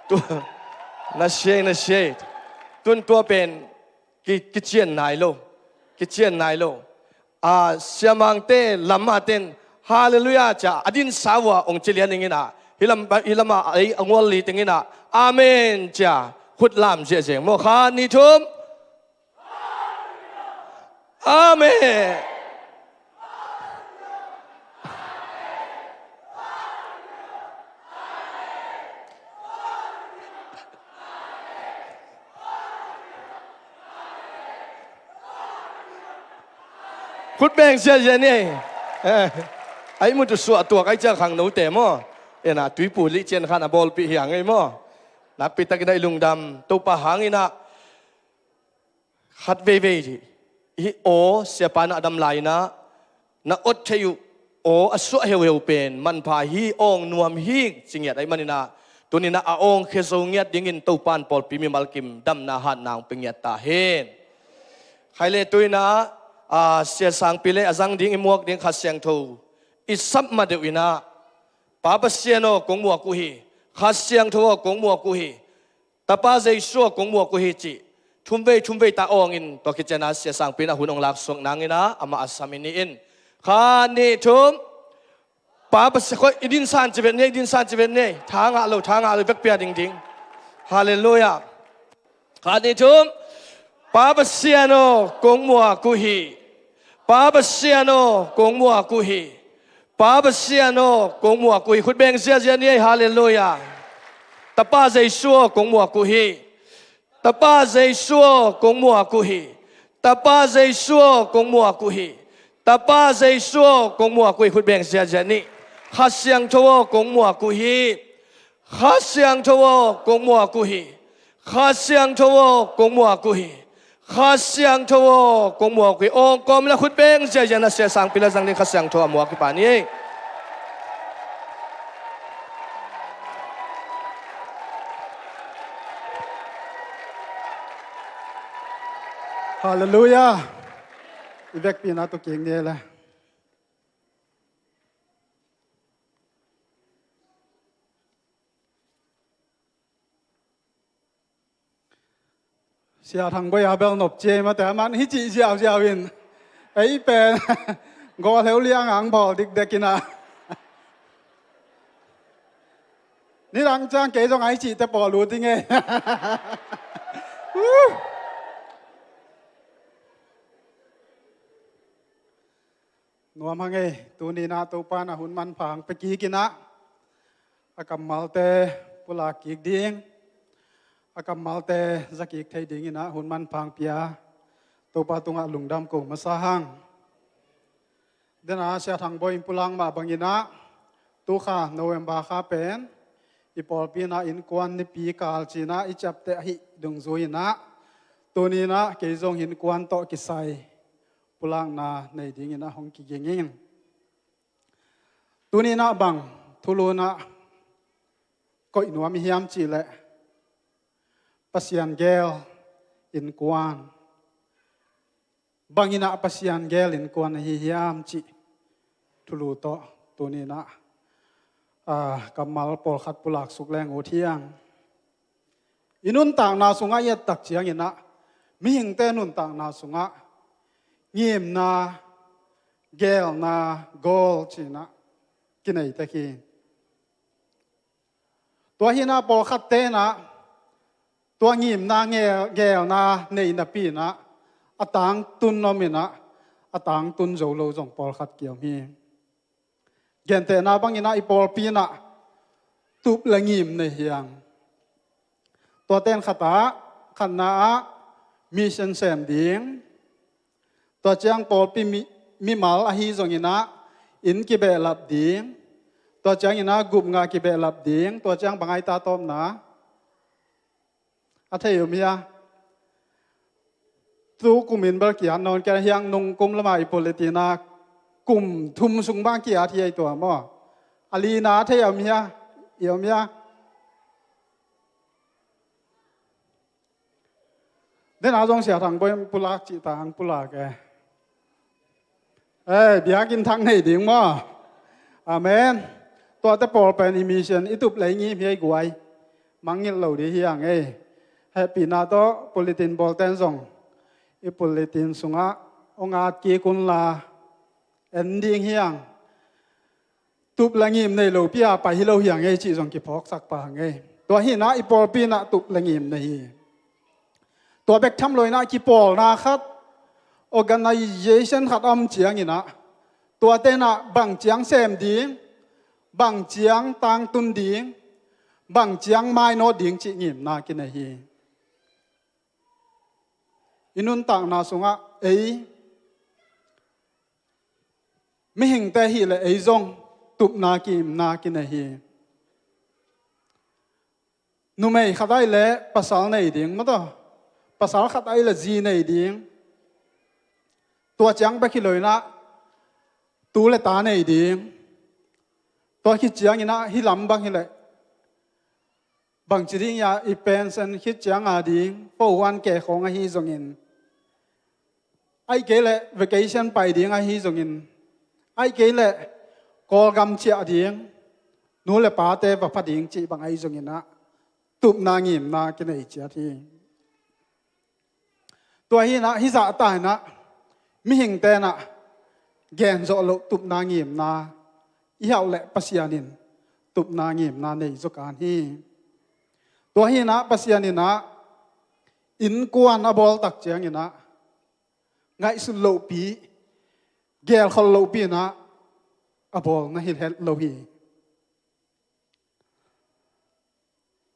ตัวน่าเชื่อตัวเป็นกิจเจียนนายโลเสียมังเตลำมาเต้นฮาเลลูยาจ้าอดินสาวะองค์เจริญอย่างนี้นะฮิลามาไอ้องวลีอย่างนี้นะอาเมนจ้าขุดลามเสียงโมคานิทุมอาเมนขุดแบ่งเสียนี่ไอ้มุดสวดตัวไอ้เจ้าขังหนูเตะมั้งนะตุยปูลิเจนขันบอลปีหางไอ้มั้งนักปิดตะกินได้ลุงดำตัวปะหางนี่นะขัดเว่ยอีโอเสียปานะดำไหลนะนักอดเทยุโออสุเฮวเป็นมันพาฮีองนวมฮีสิ่งอย่างไรมันนี่นะตัวนี้นะอาองเคโซเงียดยิงตัวปานปอลปีมีมัลกิมดำนาหันนางเป็นเงียตาเฮนใครเลยตัวนะเสียสังปีเลอจังดิ้งอิมวกดิ้งขัดเสียงทูอิสับมาเดวินะป้าเสียโนกงมัวกุฮีขัดเสียงทูกงมัวกุฮีตาป้าใจชัวกงมัวกุฮีจีทุ่มเวตาองอินตัวกิจนาเสียสังปีนะหุ่นองลักสวงนางอินะอามาอัสามินีอินข้านี่ทุ่มป้าเสียก็ดินซานจีเวนเนี่ยทางอาลูเวกเปียดิ้งฮาเลลูยาข้านี่ทุ่มป้าเสียโนกงมัวกุฮีป้าเสียโนกงมัวกุฮีป้าเสียโนกงมัวกุฮีคุณเบงเสียนี่ฮาเลลูยาตาป้าใจชัวกงมัวกุฮีตาป้าใจชัวกงมัวกุฮีตาป้าใจชัวกงมัวกุฮีตาป้าใจชัวกงมัวกุฮีคุณเบงเสียนี่ข้าเสียงทัวกงมัวกุฮีข้าเสียงทัวกงมัวกุฮีข้าเสียงทัวกงมัวกุฮีข้าเสียงทัวกงมัวกุยองกอมละขุดเบงเสียนะเสียสังปิลาสังนี่ข้าเสียงทัวมัวกุปานี่ฮาเลลูยาอีเวกปีนาตุเก่งเนี่ยแหละเสียทางบอยอาเบลนบเจมาแต่มันฮิจิเจ้าวินไอ้เป็นกอเทวเลี้ยงอ่างพอดิกเด็กินะนี่หลังจากเกจงไอจิแต่ปอรู้ที่ไงนัวมังไงตัวนี้นะตัวปานะหุ่นมันผางไปกี้กินะอากำมัลเตปุลากิกดิ้งอากำมัลเตจักอีกไทยดิ้งนะหุ่นมันผางเปียตัวปาตุงะลุงดำกงมาสาหังเดนอาเสียทางบอยปุลังมาบังยินะตัวข้าโนเวมบาข้าเป็นอีปอลปีนะอินกวนนิปีกาลจีนะอิจับเตหิดงซุยนะ ตัวนี้นะเกยจงหินกวนโตกิไซปุลังนาในดิ่งนะห้องกิเกงิงตัวนี้นะบังทุลุนะก็อินวามิฮิมจีเลยปัสยันเกลอินกวนบางอินะปัสยันเกลอินกวนฮิฮิมจีทุลุโตตัวนี้นะกำมัลปอลขัดปุลักสุกแรงโอเทียงอินุนต่างนาสุงะเยตักเจียงอินะมีหิงเตนุนต่างนาสุงะเงียมนาเกลนาโกลจีนะกินไอตะกี้ตัวหินาปอขัดเตนะตัวเงียมนาเกลนาในนับปีนะอต่างตุนนมินะอต่างตุนโจโลจงปอขัดเกี่ยวมีเกนเตนะบางอินะอีปอลปีนะตุบละเงียมในเฮียงตัวเต้นขตาขันนามีเซนเซมดิ้งตัวเจียงปอลปีมีมัลอหิจงอินะอินกิเบลับดิ้งตัวเจียงอินะกุบงากิเบลับดิ้งตัวเจียงบางไอตาตอมนะอาเทียมีอะตูกุมินบากียนนอนแกเฮียงนงกุมละมาอิโปเลตินากลุ่มทุมสุงบางกีอาที่ไอตัวมั่วอาลีนาเทียมีอะเอียวมีอะเดินอาจงเสียทางไปปุลาจิตางปุลาแกเบียกินทางไหนดิ่งมั่วอาเมนตัวแต่ปอลเป็นอิมิชันอิตุบไหลงี้พี่ไอ้กวยมังเงินเหล่าดีเฮียงให้ปีนาโตโพลิตินบอลเตนส่งอีโพลิตินสุงะองอาจกีกุนลาเอ็นดิ้งเฮียงตุบละงิมในโลปีอาไปฮิโลเฮียงจีส่งกิพอกสักปางตัวหินะอีโพลปีนะตุบละงิมในตัวเบกทำเลยนะกิปอลนะครับ organization ขัดอมเจียงนะตัวเตนะบังเจียงเซมดิ้งบังเจียงตังตุนดิ้งบังเจียงไม้โนดิ้งจีงิมนากินในอินุนต่างนาสุงะไม่เห็นแต่ฮีเลยจงตุบนากิมนากินในนุ่มไม่ขัดได้เลยภาษาในดิ้งมั้งต่อภาษาขัดได้เลยจีในดิ้งตัวจังไปขี้เลยนะตัวเลยตาในดิ้งตัวขี้จังนี่นะฮิลำบางฮิเลยบางจีดิ้งยาอีเป็นสันขี้จังอาดิ้งพอวันแก่ของอาฮิจงอินไอ้เกลเลยวัคซีนไปดิ้งอาฮิจงอินไอ้เกลเลยกอลกำเชียดิ้งนู้เลยป้าเตว่าพัดดิ้งจีบางอาฮิจงอินนะตุบนางิมนากินไอเจียทีตัวฮีนะฮิสะตายนะมิหิงเตนะแกนโจโลตุบนางิมนาอีเหาเละปัสยานินตุบนางิมนาในสุการฮีตัวฮีนะปัสยานินะอินกวนอบอลตักเจียงนะไงสุดโลปีแกลขโลปีนะอบอลนะฮิลเฮลโลฮี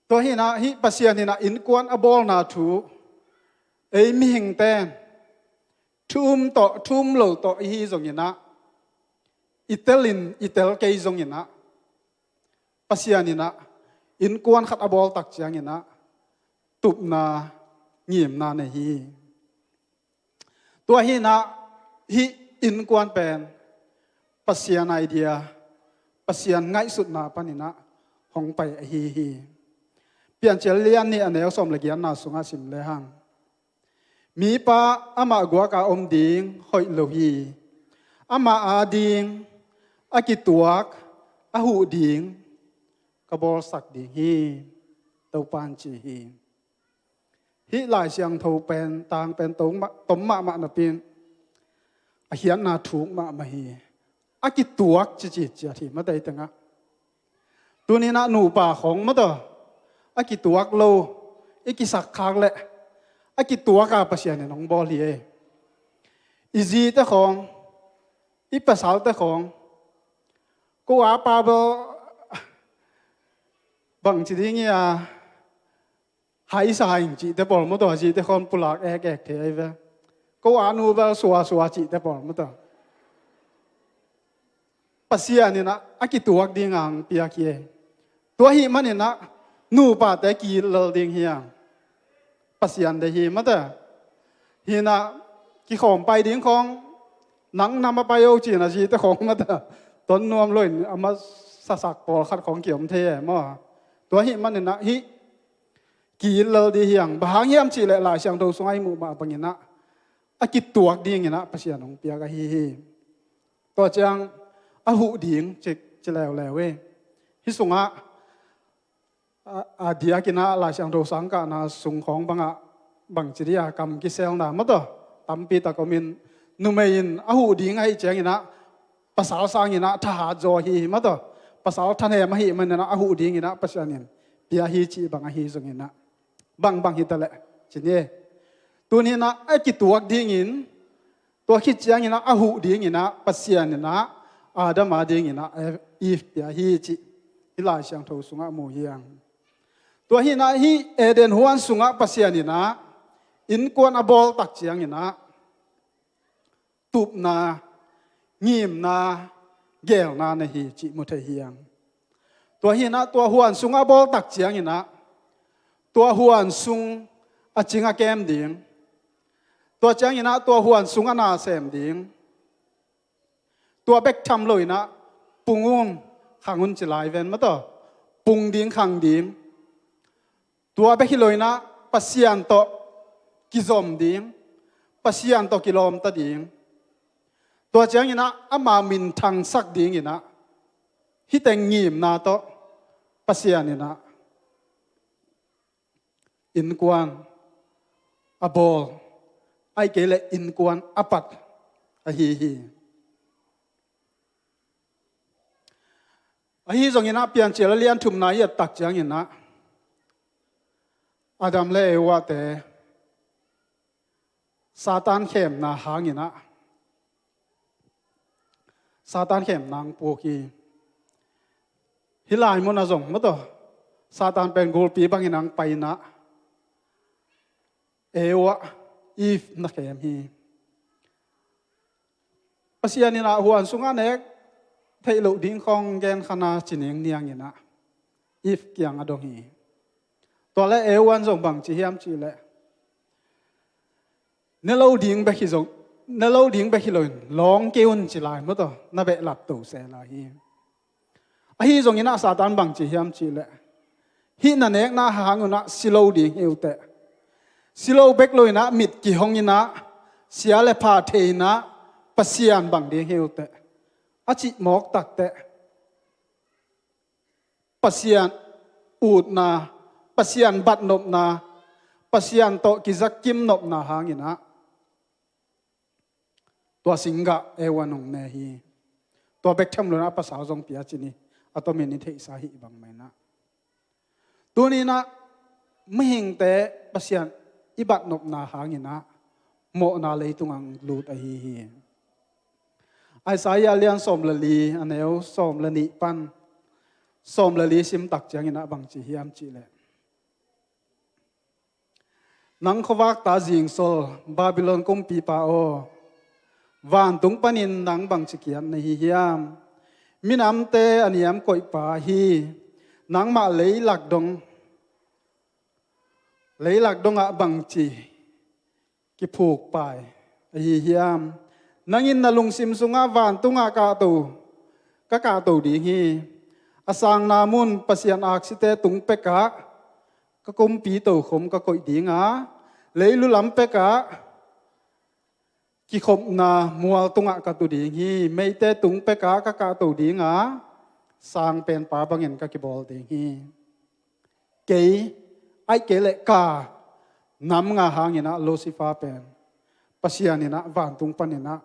ตัวฮีนะฮิปัสยานินะอินกวนอบอลนาทูมิหิงเตนทุ่มต่อทุ่มโลต่อฮีจงยินะอิตาลินอิตาลเกยจงยินะปัสยานินะอินกวนขัดอบอลตักเจียงยินะตุบนาเงียมนาในฮีตัวฮีนะฮีอินกวนเป็นปัสยานไอเดียปัสยานง่ายสุดนาปนินะห้องไปฮีเปลี่ยนเจริญนี่อันเดียวสมละเกียนนาสุงาสิมเลหังมีป้าอามากัวกาอมดิงหอยโลฮีอามาอาดิงอากิตัวกอาหูดิงกบอลสักดิงฮีเต้าปานจีฮีฮิหลายเสียงทูเป็นต่างเป็นตมมานาปินอาเหียนนาถูกมาฮีอากิตัวกจีจีทีมาได้ตั้งะตัวนี้นะหนูป่าของมาต่ออากิตัวกโลอีกิสักคางแหละอากิตัวกาปัสยาเนี่ยน้องบอลีอีจีแต่ของอีภาษาแต่ของกูอาปาเบบางทีนี่หายสายจีแต่บอกมาตัวจีแต่คนปุลากแอกเทไอ้เว้กูอานูเบลสัวจีแต่บอกมาตัวปัสยาเนี่ยนะอากิตัวกดิ่งอ่างเปียกีตัวหิมันเนี่ยนะนูป่าแต่กีเลดิ่งเฮียงปัสยันเดฮีมาเตอ hi na ki khom pai ding khong nang nama pai o chi na ji te khong ma ta ton nuam loin ama sa sak pol khat khong kiom the mo tua hi man na hi ki lo di hiang bahang hiam chi le la siang do sungai mu ba bangina akit tuak ding ina pasian ong pia ka hi to chang a hu ding che lew lewe hi sunga a dia kina la siang do sang ka na sung khong banga bang chiria kam ki sel na ma to tampi ta komin numein a hu ding ai chang ina pasal sang ina tha ha jo hi ma to pasal than he ma hi man na a hu ding ina pasianin pia hi chi banga hi zong ina bang hi ta le chine tu ni na ai ki tuak ding in to khi chiang ina a hu ding ina pasian ina adam a ding ina if pia hi chi ila siang tho sunga mo hiang to hi na hi eden huan sunga pasian ina in kon abol tak chiang ina tup na ngim na gel na na hi chi mo the hiang to hi na to huan sunga bol tak chiang ina to huan sung a chinga kem dingตัวจังยินะตัวหวนสุงอนาเสมดิงตัวเบกทำเลยนะปุงงขังุนจิลายเวนมาต่อปุงดิงขังดิงตัวเบกเลยนะปัสยันโตกิจอมดิงปัสยันโตกิโลมตะดิงตัวจังยินะอามามินทางสักดิงยินะฮิตเตงงีมนาโตปัสยันยินะอินกวนอบอลไอ้เกลอินกวนอปัดอฮีฮีอฮีจงยินะเปลี่ยนเจริญเลียนทุมนายตักจังยินะอาดัมเลวะแต่ซาตานเข้มนาหางยินะซาตานเข้มนางปูกีฮิลายมุนาจงมั้งต่อซาตานเป็นกูปีบังยินังไปนะเอวะอีฟนักเกมฮีปัสยานินาหัวสุงานเอกไทยลุดิ้งของแกนขนาจินเองเนียงยินะอีฟเกียงอดงฮีตัวละเอวันส่งบังจีเฮียมจีละเนลูดิ้งไปขี้ส่งเนลูดิ้งไปขี้ลอยลองเกี่ยวจีลายมั้งต่อน่าเบะหลับตู่เสลาฮีไอ้ฮีส่งยินะซาตานบังจีเฮียมจีละฮีนั่นเอกน่าหางอุนะสิโลดิ้งเอวเตะสิโลเบกลอยนะมิดกี่ห้องยินะเสียเลพาเทนะปัสยานบังเดียเฮวเตะอาจิหมอกตักเตะปัสยานอูดนาปัสยานบัดนบนาปัสยานโตกิจักกิมนบนาหางยินะตัวสิงกะเอวานงเนฮีตัวเบกทำเลยนะภาษาจงเปียจินีอัตโมนิเทสาหิบังไม่นะตัวนี้นะไม่เห็นแต่ปัสยานอิบัดนบนาหางินะโมนาเลยตุงังลูดอหีฮีไอสายาเลียนสมละลีอันเอวสมละนิปันสมละลีซิมตักจังงินะบังจีฮิยามจีเลนังขวักตาจิงโซบาบิโลนกุมปีปาโอวานตุงปันินนังบังจีเกียนในฮิยามมินำเตอันยามกอยปาฮีนังมาเลยหลักดงเลยหลักดงอะบังจีกิผูกไปฮีเฮียมนังอินนลุงซิมสุงาวานตุงอากาตูกะกาตูดีฮีอสังนามุนปัสยานอักสิเตตุงเปกะกะกุมปีตูขมกะกอยดีงาเลยลุลำเปกะกิขมนามัวตุงอะกาตูดีฮีไม่เตตุงเปกะกะกาตูดีงาสังเป็นปาบังเงินกะกิบอลดีฮีเกยไอเกลกานำงาหางยินะโลซิฟาเป็นปัสยานินะวานตุงปันนินะ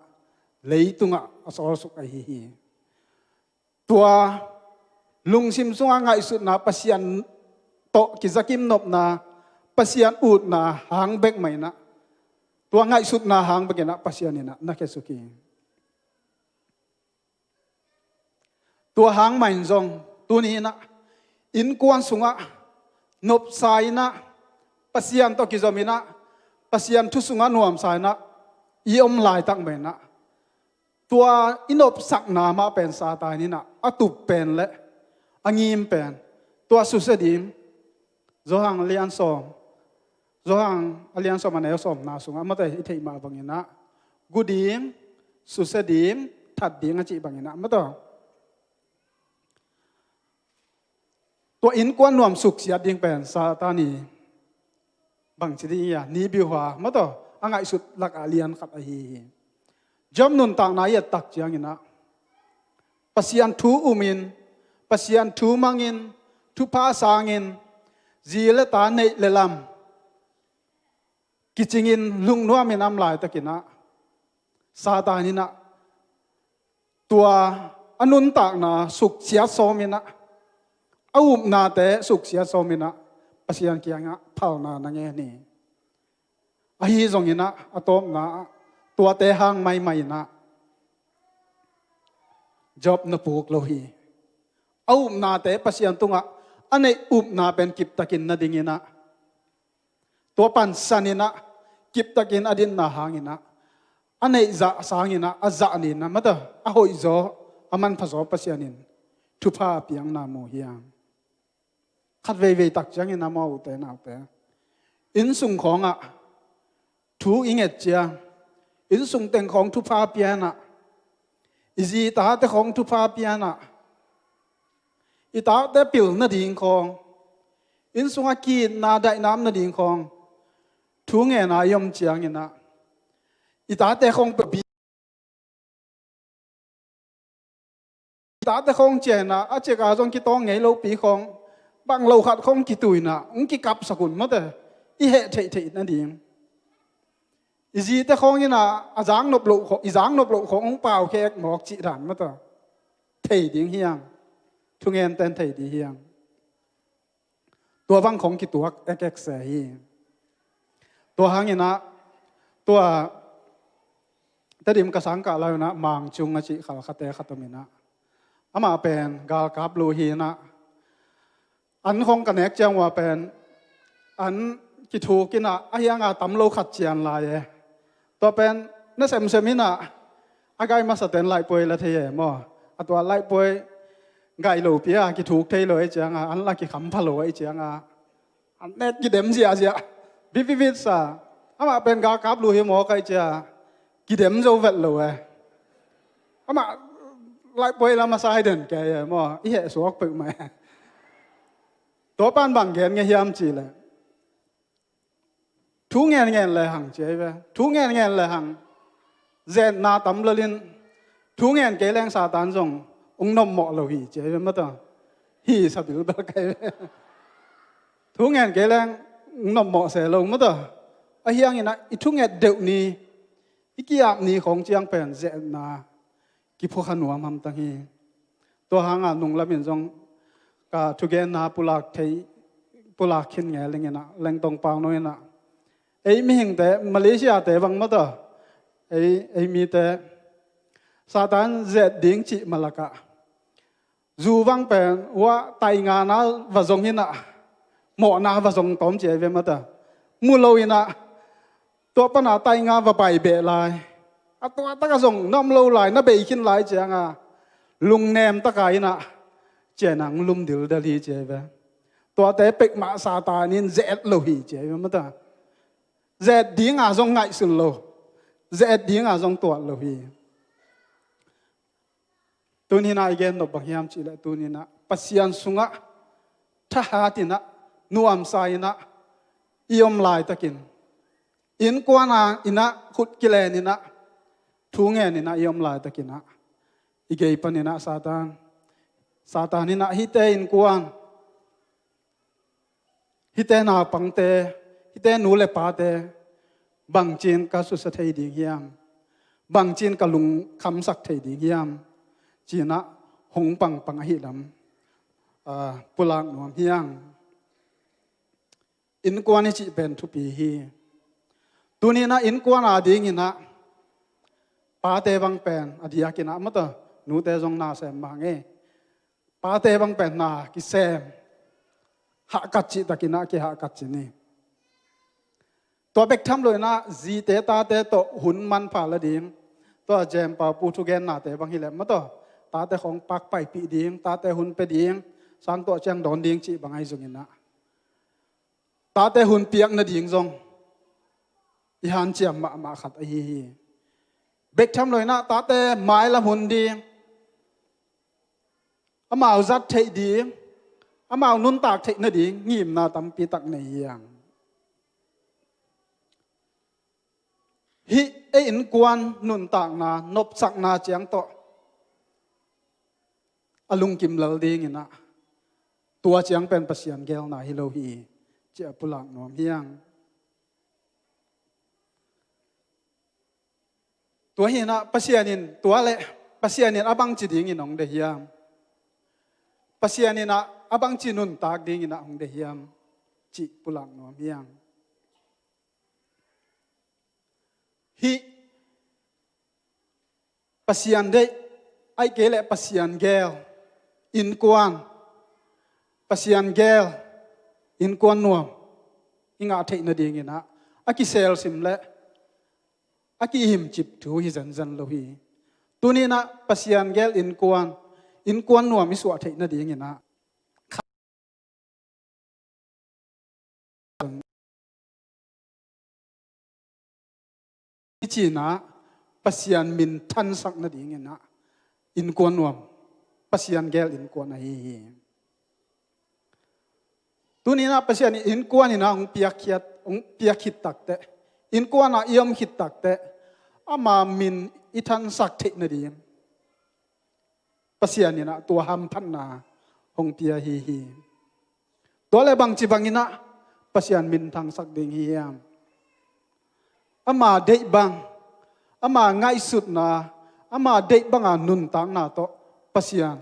เลยตุงะอสอสุกไอฮีตัวลุงซิมซุงไงสุดนะปัสยานโตกิจักิมนบนะปัสยานอูดนะหางเบกไม่นะตัวไงสุดนะหางเบกนะปัสยานินะนักสุกีตัวหางไม่จงตัวนี้นะอินกวนสุงะนบสายนะปัสยันตกิจมินะปัสยันทุสุงานุมสายนะยอมลายตั้งเบนะตัวอินบสักนามาเป็นซาตานี่นะอตุเป็นและอังิมเป็นตัวสุสดิมโจหังเลียนสอง zohang alian som anel som na sunga mate i thei ma bangina gudim susedim that ding a chi bangina mato to in kwan nuam suk sia ding pen sa ta ni bang chi di ya ni bi hwa mato angai sut lak alian khat a hi jom nun tang na ya tak chiang ina pasian thu umin pasian thu mangin thu pa sangin zile ta nei lelam kichingin lung nuam minam lai takina satanina tua anun tak na suk sia somina aup na te suk sia somina pasian kianga phal na nange ni ahi zongina atom na tua te hang mai mai na job na puk lohi aup na te pasian tunga anei up na pen kip takin na dingina tua pan sanina kip takin adin na hangina anei za sangina aza ni na mata ahoi zo aman phazo pasianin thupa piang na mo hiang khat ve tak chang ina mo te na te in sung khonga thu inget chia in sung teng khong thupa piana izi ta te khong thupa piana i ta te pil na ding khong in sunga ki na dai nam na ding khong thu nge na yom chiang ina i ta te khong pe ta te khong che na a che ka jong ki tong ngei lo pi khong bang lo khat khong ki tui na ung ki kap sakun ma te i he thei thei na ding i ji te khong ina a jang nop lo i jang nop lo khong ung pau khek mok chi ran ma ta thei ding hiang thu ngen ten thei di hiangตัววังของกิตัวเอ็กเซฮีตัวหางเงินะตัวแต่ดิมกระสังกะเรานะมังจุงอาจิขาวขัดเตะขัดตมินะอามาเป็นกาลกับลูฮีนะอันของกันเอกจังว่าเป็นอันกิทูกินะอายังอาตำโลขัดเจียนลายตัวเป็นนั่นเสมินะอากายมาสเตนไล่ป่วยละเทียมอตัวไล่ป่วยไก่โลเปียกิถูกเทเลยจังอันละกิขำพะโลไอจังอันเน็ตกิเดมเสียบิซาอามาเป็นกากับลูเฮมอไกจ้ากิเดมโจเวตโลอามาไล่ป่วยละมาใส่เดินแกมออีเหสวกปึกมาตัวปานบังเกนเงียมจีเลยทุงเงินเลยหังเจ๊ไปทุงเงินเลยหังเจนนาตำละลินทุงเงินเกลงซาตานจงองนมหมอเราหีเจ๊ไปมาต่อหีสับอยู่แบบไกลทุกเงินเกลังนมหมอเสลงมาต่อไอ้เฮียงนี่นะอีทุกเงินเดี๋ยวนี้อีกี่ยามนี้ของเจียงเป็นเจนากิพวกขนวมทำตั้งฮีตัวหางนุ่งละเป็นจงกาทุกเงินนาปุลากเทปุลากขึ้นไงอะไรเงี้ยนะแรงตรงปางน้อยนะไอ้มีหิงแต่มาเลเซียแต่บางมาต่อไอ้มีแต่ซาตานเจ็ดดิ้งจิมาละกะจูวังเป็นว่าไตงานะวะจงหินะหมอนะวะจงต้มเจเวมาตะมูโลหินะตัวปนาไตงาวะใบเบะลายตัวตะกะจงน้ำโลลายนะเบยขินลายเจียงลุงแนมตะกายนะเจนังลุมดิลดะลีเจเวตัวแต่เป็กมาซาตานินเจ็ดโลหีเจเวมาตะเจ็ดดิ้งจงไงสุดโลเจ็ดดิ้งจงตัวโลหีตัวนี้นะอีกเนบางยามจีละตัวนี้นะปัสยันสุงะทหารตินะนัวมสายนะยอมลายตะกินอินกวานาอินะขุดกิเลนินะทุงเงินนินะยอมลายตะกินนะอีกเอปันนินะซาตานนินะฮิเตอินกวานฮิเตนาปังเตฮิเตนูเลปาเตบังจีนกาสุสเทยดีเฮียมบังจีนกะลุงคำสักเทยดีเฮียมจีนะหงปังหิลำปุลางหนวมเฮียงอินกวานิจิเป็นทุปีฮีตัวนี้นะอินกวานาดีงินะปาเตบังเป็นอดียกินะมัตหนูเตจงนาเสมมาเงปาเตบังเป็นนากิเซมหักกัดจิตะกินะกิหักกัดจินี่ตัวเบกทำเลยนะจีเตตาเตโตหุ่นมันผ่าละดีมตัวเจมปาปูทุเกนนาเตบังฮิเลมมัตตาแต่ของปักไปปีดีงตาแต่หุ่นไปดีงสังตัวเชียงดอนดีงจีบางไอสุงินะ ta te hun piak na ding zong i han chiam ma khat a hi bek tham loi na ta te mai la hun ding amao zat thei ding amao nun tak thei na ding ngim na tam pi tak nei yang hi e in kwan nun tak na nop sak na chiang to alung kim lal ding ina tua chiang pen pasian gel na hi lo hi che pulang nom hiang tua hi na pasianin tua le pasianin abang chi ding inong de hiam pasianin na abang chi nun tak ding ina ong de hiam chi pulang nom hiang hi pasian de ai ke le pasian gel in kwan pasian gel in kwan nuam inga thei na ding ina aki sel sim le aki him chip thu hi zan lo hi tunina pasian gel in kwan nuam mi suwa thei na ding ina chi na pasian min than sak na ding ina in kwan nuam pasian gel in kwan a hi tunina pasian in kwan ina ong piak hit tak te in kwan a iom hit tak te ama min i than sak thei na ding pasian ina tua ham phan na hong pia hi to le bang chi bang ina pasian min thang sak ding hi yam ama dei bang ama ngai sut na ama dei bang a nun tang na to pasian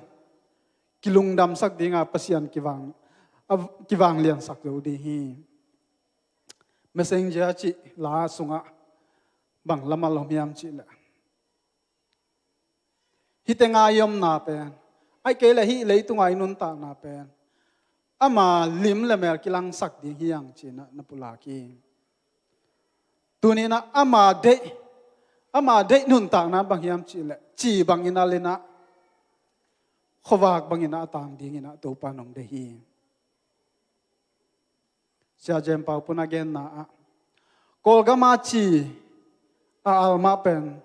kilung dam sak dinga pasian kiwang lian sak lo di hi messenger chi la sunga bang lama lom yam chi la hitenga yom na pen ai ke la hi leitungai nun ta na pen ama lim le mer kilang sak ding hiang chi na pula ki tunina ama de nun ta na bang yam chi le chi bang ina lena khowak bang ina tang ding ina to panong de hi sia jem pau pun again na kolgama chi alma pen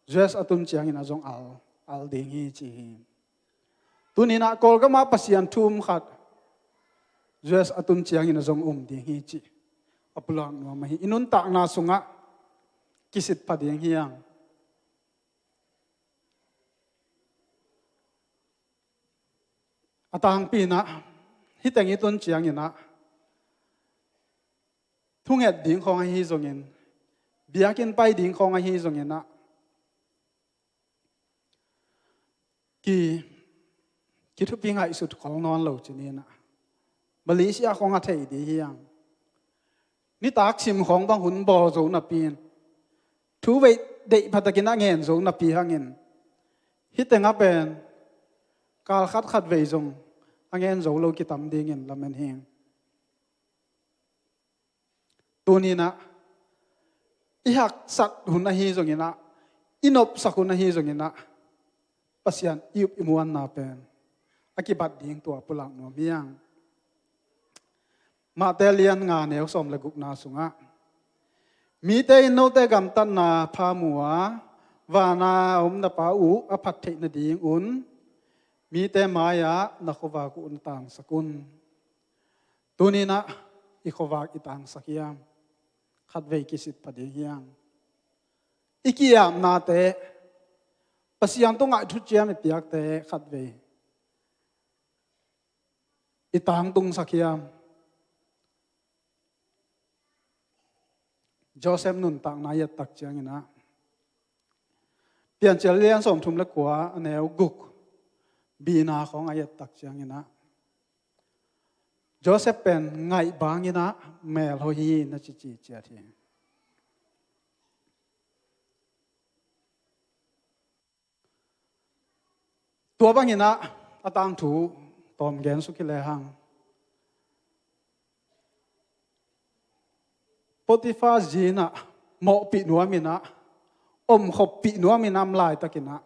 jes atun chiang ina jong al ding hi chi tunina kolgama pasian thum khat jes atun chiang ina jong ding hi chi apulang no ma hi inun tak na sunga kisit pa ding hiang atang pina hiteng itun chiang ina thunget ding khong hi zongin biakin pai ding khong hi zongin na ki thu pi ngai sut khol non lo chini na Malaysia khong a thei di hiang ni tak sim khong bang hun bol zo na pin thu ve de phatakina ngen zo na pi hangin hitenga pen kal khat ve zong angen zo lo ki tam ding in lamen heng tunina ihak sat hun a hi zong ina inop sakun a hi zong ina pasian iup imuan na pen akibat ding tua pulang no miang ma telian nga neu som le gup na sunga mi te no te gam tan na pha muwa wa na na pa u a phat thei na ding un mi te maya na khowa ku un tang sakun tunina i khowa ki tang sakiam khat ve kisit padi hiang ikiam na te pasian to nga thu chiam e piak te khat ve itang tung sakiam Joseph nun tak na yat tak chiang ina pian chel lian som thum la kwa aneu guk bina khong ayat tak chiang ina Joseph pen ngai bang ina mel ho hi na chi chia thi tua bang ina atang thu tom gen su ki le hang Potiphar jina mo pi nuamina khop pi nuaminam lai takina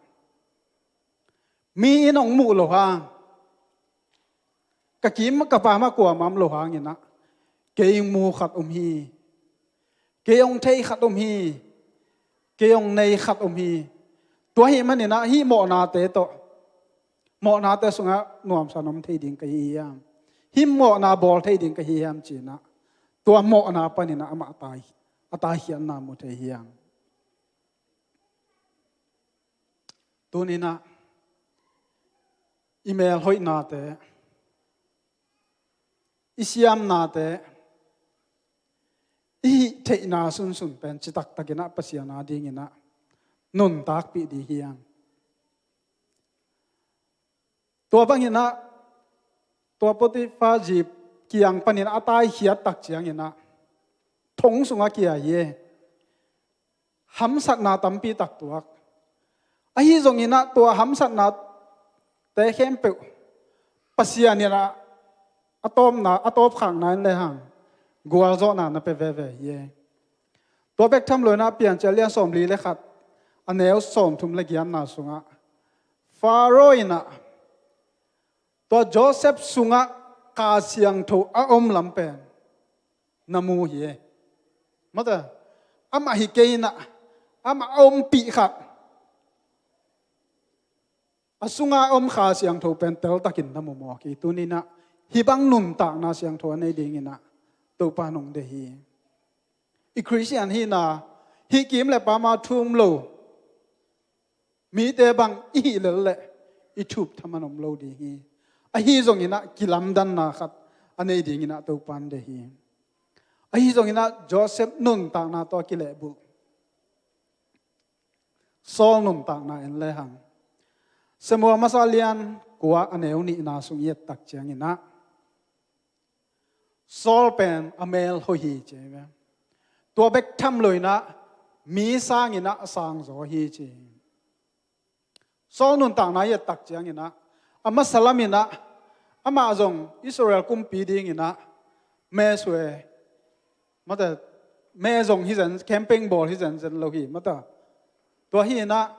mi inong mu lo hang kakim ka pa ma kwa mam lo hang ina cái ông mu khát hi cái ông thấy khát hi cái ông này khát hi tua hi mà nè hi mỏ na tế to mỏ na tế sung á nuam sa nom thấy điên cái hi mỏ na bol thấy điên cái hi chỉ na tua mỏ na pa nè ama tai hiền na một thấy hiền tu nè email hoi na tế isiam na tế i thei na sun pen chitak takina pasiana dingina nun tak pi di hiang tua bangina tua poti fa jip kiang panin atai hiat tak chiang ina thong sunga kia ye ham sat na tampi tak tuak a hi zong ina tua ham sat na te khem pe pasianina atom khang nan le hang gwal zo na pe ve ye to bek tham loi na pian chalia som li le khat anel som thum le giam na sunga faroina to Joseph sunga ka siang tho a om lam pen namu ye mata ama hi keina ama om pi khat asunga om kha siang tho pen tel takin namu mo ki tunina hibang nun ta na siang tho nei dingina to pa nong de hi i Christian hi na hi kim le pa ma thum lo mi te bang i le le i thup thamanom lo di hi a hi zong ina kilam dan na khat anei ding ina to pan de hi a hi zong ina Joseph nun ta na to ki le bu Saul nun ta na en le hang Samuel masalian kwa aneu ni na sung yet tak chiang ina Saul pen amel ho hi che ve tua bek tham loi na mi sang ina sang zo hi che Saul nun ta na yet tak chiang ina ama salam ina ama zong Israel kum pi ding ina me swe mata me zong hi zan camping ball hi zan lo hi mata tua hi na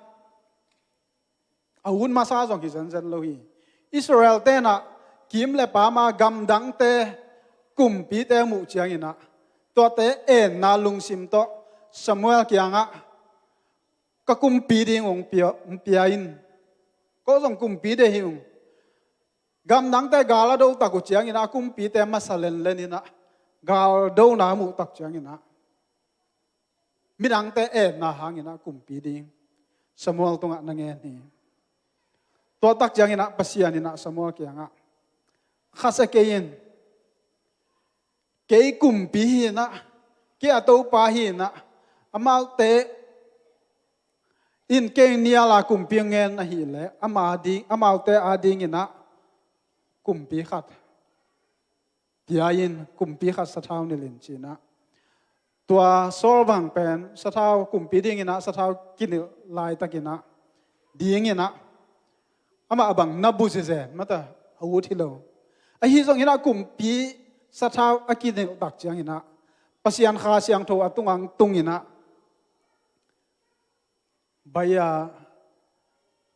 ahun ma sa zong hi zan lo hi Israel te na kim le pa ma gam dang te kum pi te mu chiang ina to te en na lung sim to Samuel kianga ka kum pi ding ong pia in ko zong kum pi de hiung gam dang te gala do ta ku chiang ina kum pi te masalen len ina gal do na mu tak chiang ina mi dang te en na hang ina kum pi ding Samuel tunga nange ni to tak chiang ina pasian ina Samuel kianga khasa kein cái cùng pi hi na cái atau pa hi na amal te in ke nia la cùng pi ngen na hi le amal te ading ina cùng pi khat tia in cùng pi khat sa thau ni lin chi na tua sol bang pen sa thau cùng pi ding ina sa thau kin lai takina ding ina ama abang nabu se zen mata awu thilo a hi zong ina cùng pi sa thau akine dak chiang ina pasian kha siang tho atungang tungina baya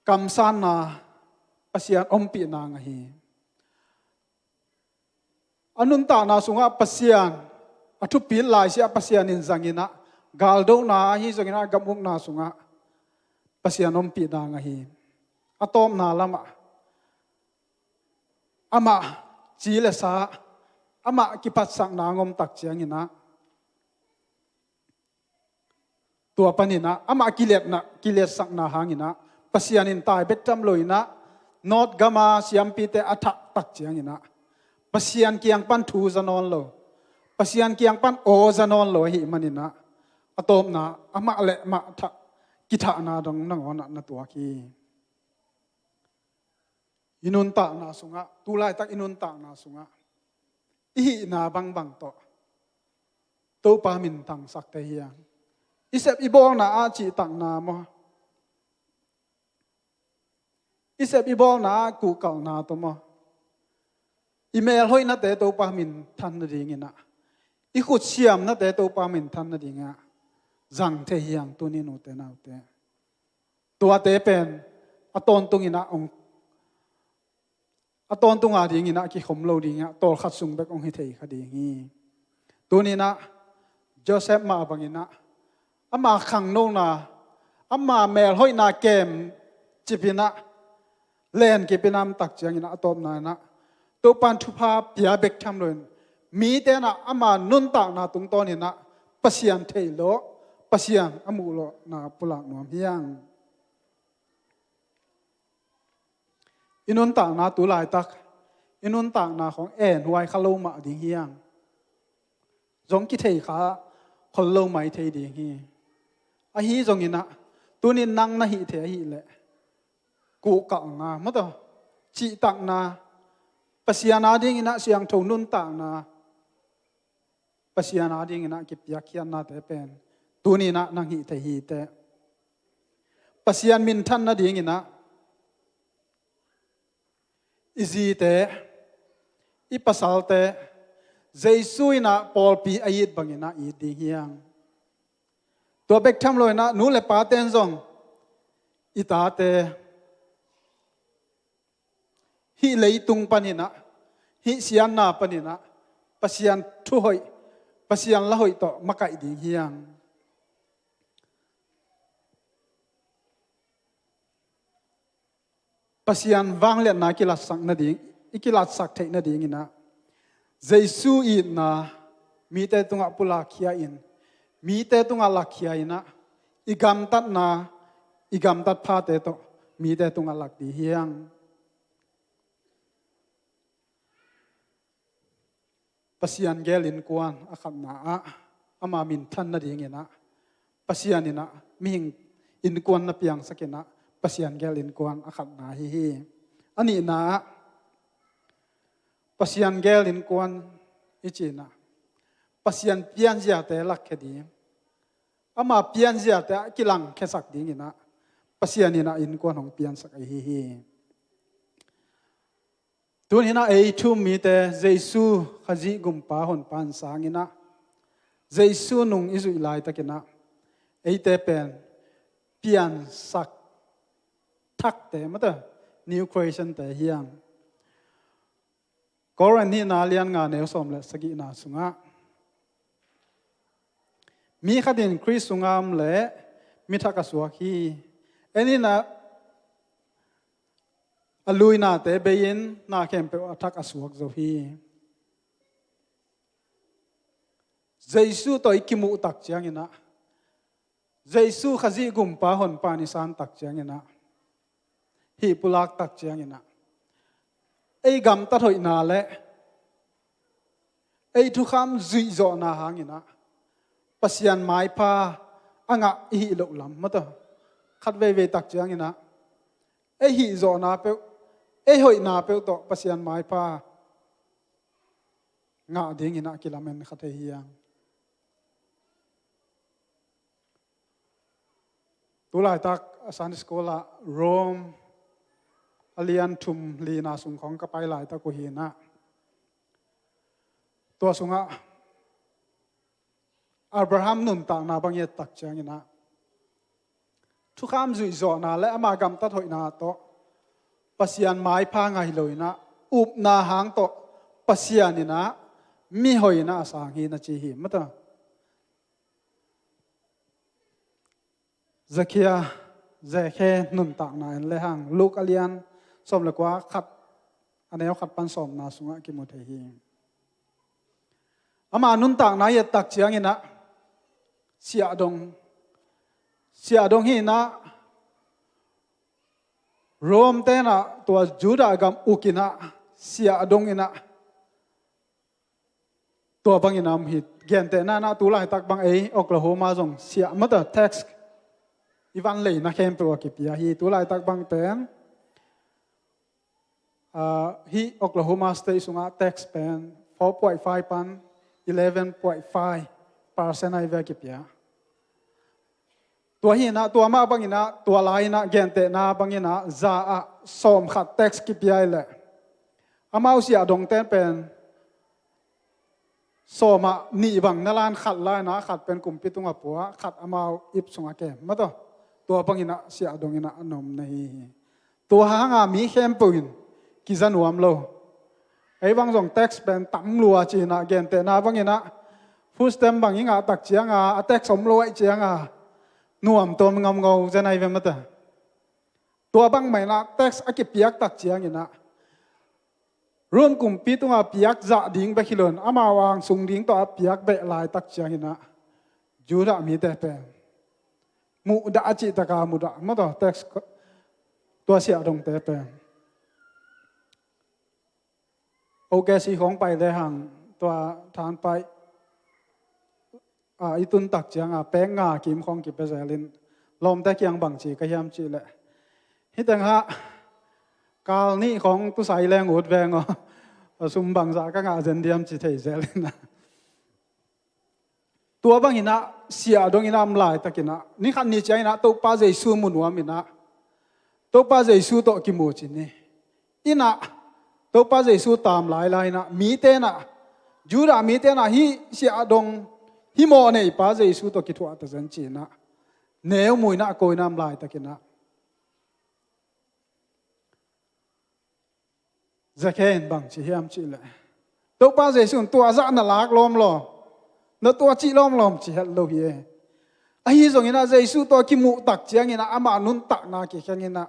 kamsan na pasian ompi na nga hi anun ta na sunga pasian athu pin lai sia pasian in zangina galdo na hi zangina gamuk na sunga pasian ompi na nga hi atom na lama ama chile sa ama kipat sang na ngom tak chiang ina tua panina ama kilet sang na hangina pasianin tai betam loina not gama siampi te athak tak chiang ina pasian kiang pan thu zanon lo pasian kiang pan o zanon lo hi manina atom na ama le ma tha kitha na dong nangona na tua ki inun ta na sunga tulai tak inun ta na sunga i na bang to pa min tang sak te hiang isep ibol na a chi tang na mo isep ibol na ku kal na to mo email hoi na te to pa min than na ding ina i khut siam na te to pa min than na dinga zang te hiang tu ni no te na te tua te pen aton tung ina ong aton tung a ding ina ki khom lo dinga tol khat sung bek ong hi thei kha ding hi ตัวนี้นะโจเซฟมาบังอินะอามาขังโนนาอามาเมลห้อยนาเกมจิปินะเล่นกิปินามตักเจียงอินะตบนานะตัวปันทุพาปียเบกทำเลยมีแต่นะอามานุนตักนาตุงตอนี่นะปัสยันเทโลปัสยันอามูโลนาปุลักนวมเฮียงอินุนตักนาตุลายตักอินุนตักนาของเอ็นหวยขลุ่มมาดิ่งเฮียงจงกิเทขาคนลงไม่เทดิ่งเฮียอาฮีจงอินะตัวนี้นั่งนะฮิเทฮิเละกูกังนามาต่อจีตักนาปัสยานาดิ่งอินะเสียงทงนุนตักนาปัสยานาดิ่งอินะกิปยักยันนาแต่เป็นตัวนี้นะนั่งฮิเทฮิเตปัสยานมินทันนาดิ่งอินะอิจีเตอิปัสสัลเตเจสุยนะปอลปีอายิดบังอินะอีดิ่งเฮียงตัวเบกทำเลยนะนู้นเลยปาเต้นซงอิตาเตฮิเลยตุงปนินะฮิเสียนนาปนินะปัสยันทุหอยปัสยันละหอยต่อมะไก่ดิ่งเฮียงปัสยันวางเลียนนากิลัดสักนาดิ่งอิกิลัดสักเทนาดิ่งนะเจสุอินนะมีแต่ตุงอปุลาคียอินมีแต่ตุงอลักคียอินะอิกามตัดนาอิกามตัดพาเตโตมีแต่ตุงอลักดีเฮียงปัสยันเกลินกวนอาคับนาอามามินทันนาดิ่งนะปัสยันนี่นะมีหิงอินกวนนาเปียงสักนะปัสยันเกลินกวนอาคับนาฮีอันนี้นะปัสยันเกลินกวนอิจินะปัสยันเปียนเจียเตลักแค่ดีอามาเปียนเจียเตกิลังแค่สักดิ่งนะปัสยันนี่นะอินกวนของเปียนสักฮีตัวนี้นะไอ้ทุ่มมีแต่เจสุขจิกุมปาหนปานสางินะเจสุนุงอิสุอิไลตะกินะไอ้เตเป็นเปียนสักทักเตมะเตนิวครีเอชั่นเตเฮียงกอรันนี่นาเลียนงานเนวสมเลสกินาสุงะมีขดินคริสสุงามเลมิทักสวกีเอ็นี่นะอลุยนาเตเบยินนาเข้มเปอทักอสวกโซฮีเจสุตัวอิกิมุตักเจียงนะเจสุขจิกุมปาหนปานิสานตักเจียงนะฮีปุลักตักเจียงนะไอ้กำตัดหอยนาเละไอ้ทุกคำจุยจ่อนาหางนะปัสยันไม้พาอ่างะฮีลุลำมาต่อขัดเวตักเจียงนะไอ้ฮีจ่อนาเปไอ้หอยนาเปต่อปัสยันไม้พางะดิ่งนะกิลาเมนขัดเฮียงตุลาตักสันสโกลาโรมอเลียนทุมลีนาสุงของกระไปหลายตะกุหีนะตัวสุงะอับราฮัมนุนต่างนาบังเยตักเจียงนะทุกคำจุยจ่อนาและอามากำตัดหอยนาโตปัสยันไม้พาไงเลยนะอุบนาหางโตปัสยันนี่นะมีหอยนะสางฮีนะจีหิมะตะจะเคียจะแค่นุนต่างนาเลยหางลูกอเลียนสมเลยกว่าขัดอันนี้ขัดปันสมนาสุงะกิมุเทฮีอามานุนต่างนายตักเจียงนะเสียดงฮีนะโรมเตนะตัวจูดากำอุกินะเสียดงอินะตัวบังอินามหิตเกียนเตนะตุลาตักบังโอคลาโฮมาจงเสียมัตเท็กซ์อีวันเลยนะเข้มตัวกิปยาฮีตุลาตักบังเป็นฮีโอคลาโฮมาสเตย์สุงะเท็กซ์เป็น 4.5 ปัน 11.5% ไอเวกิปยาตัวฮีนะตัวมาบังอินะตัวลายนะเกียนเตนะบังอินะจะสมขัดเท็กซ์กิปยาเลยอามาอุเสียดงเต้นเป็นสมาหนีบังนลานขัดลายนะขัดเป็นกลุ่มปิตุงอปัวขัดอามาอิบสุงอาเกมมาตัวบังอินะเสียดงอินะอนมในตัวหางามีเข้มปืนกิจนวมโลไอ้บางส่งเท็กซ์เป็นตั้งลัวจีนะเกนเตนะบังอินะ ผู้สเต็มบางยิ่งตักเจียงแตกสมรวยเจียงน่วมตัวมันงงๆจะในเวมัตตัวบางไม่นะแตกอากิเปียกตักเจียงนะร่วมกลุ่มปีตัวเปียกจะดิ้งไปขิลนมาวางสุงดิ้งตัวเปียกเบลายตักเจียงนะยูระมีแต่เป็นมุดาจิตกามุดามาต่อแตกตัวเสียตรงแต่เป็นโอเคสิของไปได้ห่างตัวทานไปอีตุนตักเจียงแป้งกิมของกิบไปเสลินลมแต่เกียงบังจีก็ยามจีแหละฮิตังฮะกาลนี้ของตุสายแรงอุดแวงสุมบังจากก็งาเจนเดียมจีเทเสลินนะตัวบางหินะเสียดงหินะมลายตะกินะนี่ขันนี้ใจนะตัวป้าเจสูมุนวามินะตัวป้าเจสูโตกิมูจินี่อินะตัวป้าเจสูตามหลายนะมีเตนะยูรามีเตนะฮิเสียดงฮิโมเนยป้าเจสูโตกิทัวตะเจนจีนะเนื้อมวยนะโกยน้ำลายตะกินะจะแค่บางจีเฮียมจีเลยตัวป้าเจสูตัวจะน่ารักล้อมล้อนตัวจีล้อมจีฮัลโลเย่ไอ้ส่งอินะเจสูตัวกิมูตักเจียงอินะอามานุนตักนากิแค่อินะ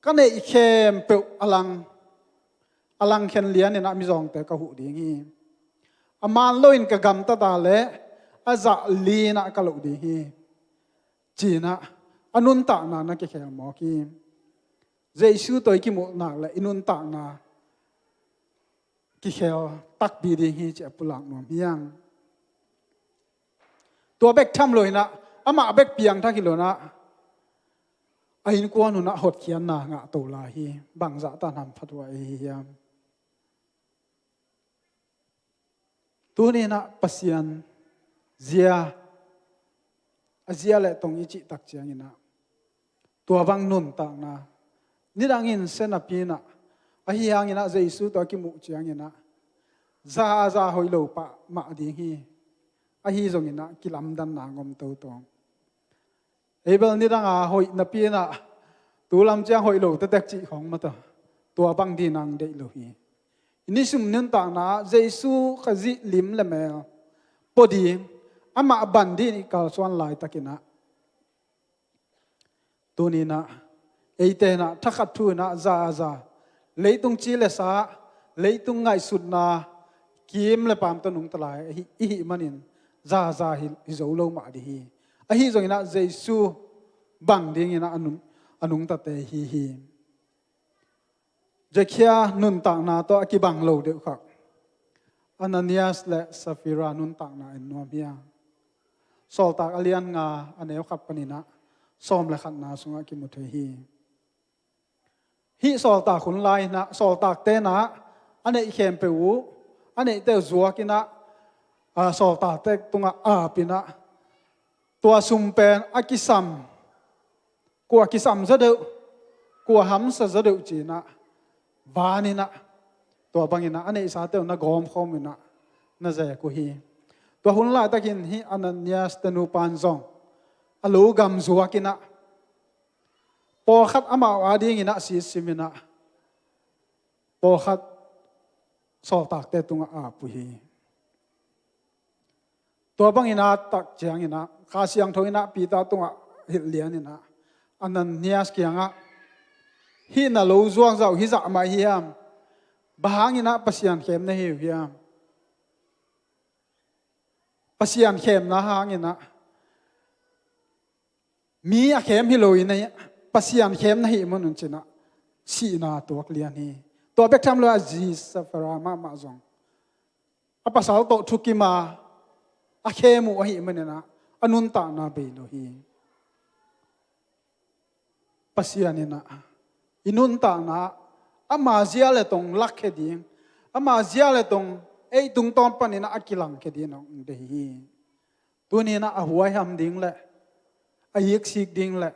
ก็เนี่ยอีเข้มเปอลังเข็นเลียนอินะมีจองแต่กะหูดีงี้อามาโลอินกะกำตาตาเละอาจะลีนะกะลุดีงี้จีนะอนุนตักนานะกิแค่หมอกี้เจสูตัวกิมูนักเลยอินุนตักนากิแค่ตักบีดีงี้จะปุลังนวมยังตัวเบกทำเลยนะอามาเบกเปียงทักกิโลนะไอ้นกวนหนุนะหดเขียนนางะตัวลาฮีบังจะตานำพัดไว้ยามตัวนี้นะปัสยันเจียเลยตรงอิจิตักเจียงนะตัวบังนุนต่างนะนี่ดังอินเซนปีนะไอ้ยังนะเจสุตัวกิมุเจียงนะซาหอยโลปะมาดีฮีไอ้ที่ตรงนี้นะกิลำดันนางอมตัวตรงเอเบลนี่ดังหอยนับปีนะตัวลำเจียงหอยโลตะเด็กจีของมาตัวบังดีนางเด็กโลฮีนี่สุ่มนึนต่างนะเจสุขจิลิมละเมลพอดีอามาบันดีนี่กาส่วนลายตะกินะตัวนี้นะไอเตนะทักขัดทูนะซาเลยตรงจีเลสาเลยตรงไงสุดนะกิมเลยปามตัวหนุ่งตลายอีหิมันินซาฮิโซโลมาดีฮีไอฮิโซอินะเจสูบังดีงินะอนุงตะเตฮีเจคียนุนต่างนาตัวอกิบังโลเดียวครับอานานียัสและซาฟิรานุนต่างนาอินโนเมียสอลตากอเลียนงาอันเนวขับปนินะซ้อมและขันนาสุงอากิมุเทฮีสอลตาขุนไลนะสอลตากเตนะอันเนอีเข้มเปวูอันนี้เตจัวกินะสอลตาเตตุงปินะตัวซุมเป็นอากิซัมกัวกิซัมจะเดือกัวฮัมจะเดือจีนะวานินะตัวบางอินะอันนี้สาเตนะกอมคอมินะน่าจะกุฮีตัวหุ่นลายตะกินฮีอันนั้นยาสตนูปันซองอลูกัมจัวกินะพอขัดอามาวาดีงินะสีสิมินะพอขัดสอลตากเตตุงปุฮีตัวบางอินะตักเจียงอินะข้าเสียงทอินะปีตาตุงหิเลียนอินะอันนั้นเนี่ยสเกียงฮินาโลจวงเจ้าฮิจะมาเฮียมบางอินะปัสยันเข้มนะเฮียมปัสยันเข้มนะหางอินะมีเข้มฮิโลอินะปัสยันเข้มนะฮิมันนุนจินะสีนาตัวเลียนฮีตัวเบกทำเลยจีสฟรามาจงอปัสสาวะโตทุกิมาอาเคมุอหิมันเนี่ยนะอนุนตานาเบโลฮีปัสยันเนี่ยนะอินุนตานาอามาเจียเลตงลักเคดิงอามาเจียเลตงไอตุงตอนปนินะอากิลังเคดินองเดฮีตัวนี้นะอาหัวหำดิ้งแหละอายิกสิกดิ้งแหละ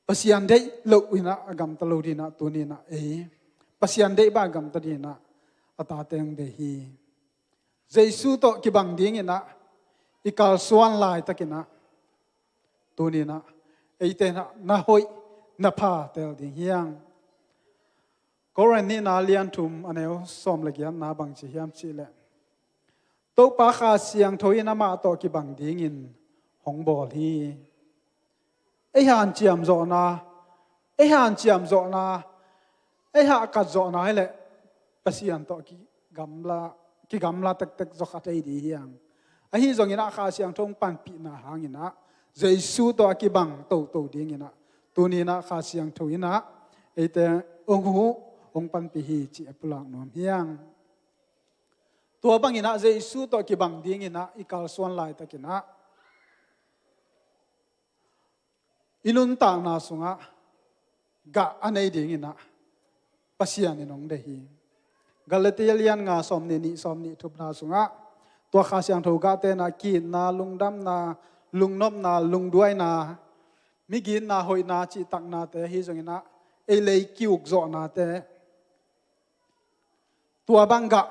ปัสยันได้ลุยนะกำตลุดีนะตัวนี้นะปัสยันได้บ้ากำตดีนะอัตตาเตงเดฮีเจสุโตกิบังดิ้งนะอีกาลสวนลายตะกินะตัวนี้นะไอเตนะนาหอยนาพาเตลดิ้งยัง ก็เรนนี่นาเลียนทุมอันเอวสมละเกียนนาบังจีฮิมชีเลตัวปาคาเสียงทวินามาโตกิบังดิ้งินหงบอลฮีไอฮันเจียมโจนาไอฮันเจียมโจนาไอฮักกัดโจนาให้เลยภาษีอันโตกิกำลาเต็กๆโจขัดไอดีเฮียงไอฮีจงอินาคาเสียงทงปันปีนาหางอินะเจสูตัวกิบังโตดิ้งินะตัวนี้นะคาเสียงทวินะไอแต่องหูองปันปีฮีจีปุลังนวมเฮียงตัวบังอินะเจสูตัวกิบังดิ้งินะอีกาลส่วนลายตะกินะอินุนต่างนาสุงะกะอันไหนดิ้งินะภาษีอันนี้น้องเดฮีกาลเตียเลียนงาสมนิทุบนาสุงะตัวข้าเสียงถูกกะเตนากีนนาลุงดำนาลุงนบนาลุงด้วยนามิกินนาหอยนาจิตักนาเตฮิจงอินะเอเลยคิวกโจนาเตตัวบังกะ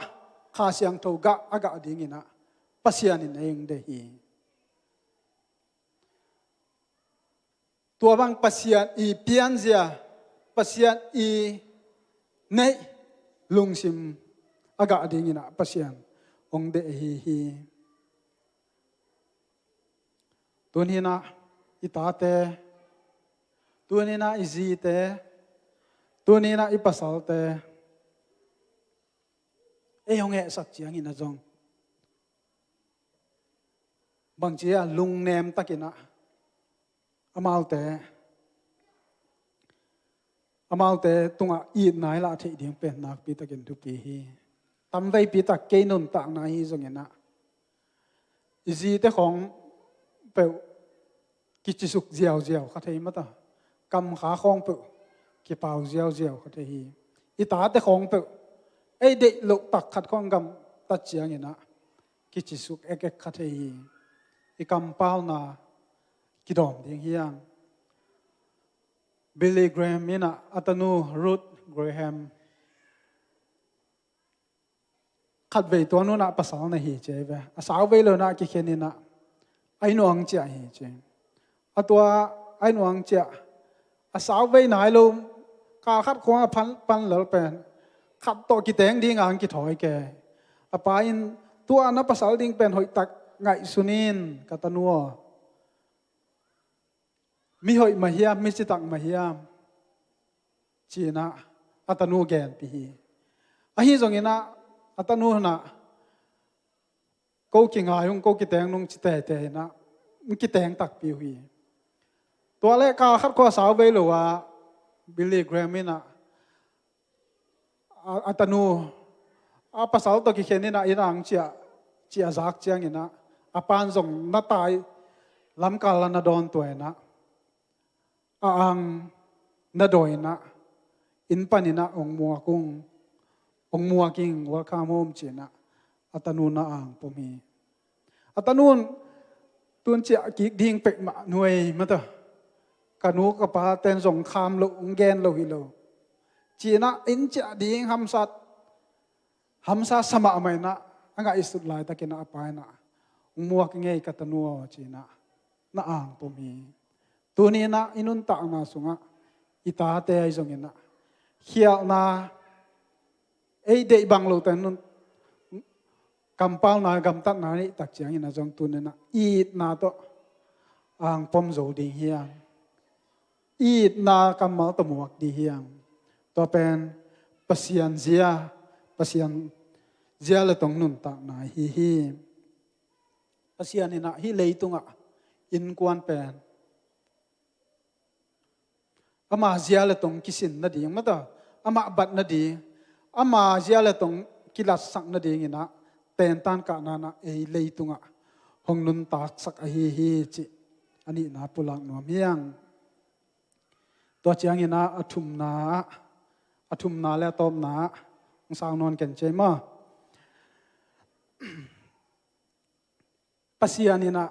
ข้าเสียงถูกกะอากาดิ้งินะภาษีอันนี้เองเดฮีตัวบางปัสยานอีเปียนเสียปัสยานอีเนยลุงซิมอากาศดีงี้นะปัสยานองเดฮีตัวนี้นะอิตาเตตัวนี้นะอิจีเตตัวนี้นะอิปัสสาวเตยองสักเจียงอินะจงบางทีลุงเนมตะกินะอามาลเตตุงอีนายละที่ดิ้งเป็นนักปีตะกินทุปีฮีทำไว้ปีตะเกนุนต่างนายจงเงินนะอีจีเตของเปลกิจสุกเจียวขัดให้มาตากำขาของเปลกิเป่าเจียวขัดให้ฮีอีตาเตของเปลไอเด็กลุกตักขัดของกำตัดเจียงเงินนะกิจสุกเอกขัดให้ฮีอีกำเป้านากิดอมดิ้งเฮียงบิลลี่แกรมมินะอัตโนรูทแกรแฮมขัดเวตัวนู้นนะภาษาในฮีเจเวสาวเวลนะกิเขนินะไอ้หนวงเจ้าฮีเจตัวไอ้หนวงเจ้าสาวเวไหนลมกาขัดควงพันเหลือเป็นขัดตัวกิแตงดิ้งอ่างกิถอยแกไปอินตัวนับภาษาดิ้งเป็นหอยตักไงสุนินกัตนัวมีหอยมาเฮียมมีสิตังมาเฮียมจีน่ะอัตนูแกนปีอันนี้ตรงนี้นะอัตนูน่ะกูกิงายงกูกิแตงนงจิตเตนะมึงกิแตงตักปีหุยตัวแรกกาขัดข้อสาวเวลว่าบิลลี่แกรมมินะอัตนูภาษาตัวกิเขนี่นะอีนางเจียซักเจียงนี่นะปานส่งน้าตายล้ำกาลนาดอนตัวนะอังนาดอยนะอินปันินะองมัวกุ้งองมัวกิงวัลคามโฮมจีนะอัตนูนะอังปมีอัตนูนตุนเจียกิกดิ้งเป็กมาหน่วยมาเถอะกันูกับปาเตนส่งคามโลองแกนโลหิโลจีนะอินเจียดิ้งฮัมซัดสมาไม่นะอังกอิสุดลายตะกินะอภัยนะองมัวกิงไงกัตนูจีนะนะอังปมีตัวนี้นะอินุนต่างนาสุงะอิตาเตยจงเงินนะเขียวนาเอเดบังโลแต่นุนกำเป้านากำตัดนานี่ตักเจียงอินะจงตัวนี้นะอีดนาโตอ่างปมโจดีเฮียงอีดนากำมาตมวกดีเฮียงตัวเป็นปัสยันเจียละตรงนุนต่างนาฮีปัสยันนี่นะฮีเลยตุงะอินกวนเป็นอามาเจียเลตงกิสินนาดีมาต่ออามาบัดนาดีอามาเจียเลตงกิลัสสักนาดีงี้นะเต็นตันกานานะเอเลยตุงะหงนุนตักสักฮีจิอันนี้นะปุลังนัวเมียงตัวเจียงงี้นะอทุมนาแล้วตอมนาองสาวนอนกันเจมาปัสยานี่นะ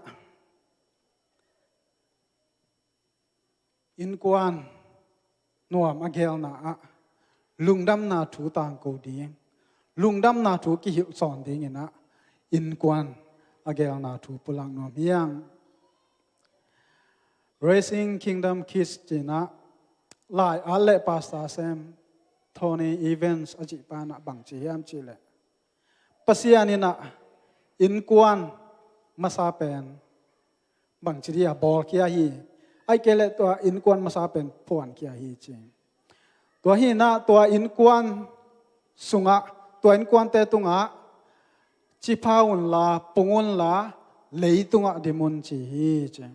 อินกวนนัวมาเกลนาลุงดำนาถูต่างกูดีลุงดำนาถูกิหิวสอนดีเงี้ยนะอินกวนอาเกลนาถูปุลังนัวเมียง Raising Kingdom Kids จีนะลายอาเล่ปาสตาเซม Tony Evans aji pa na bang chi hiam chi le pasianina in kwan masapen bang chi dia bol kia hi ai kele to in kwan masapen puan kia hi chi to hi na to in kwan sunga to in kwan te tunga chi paun la pungun la leitunga dimun chi hi chi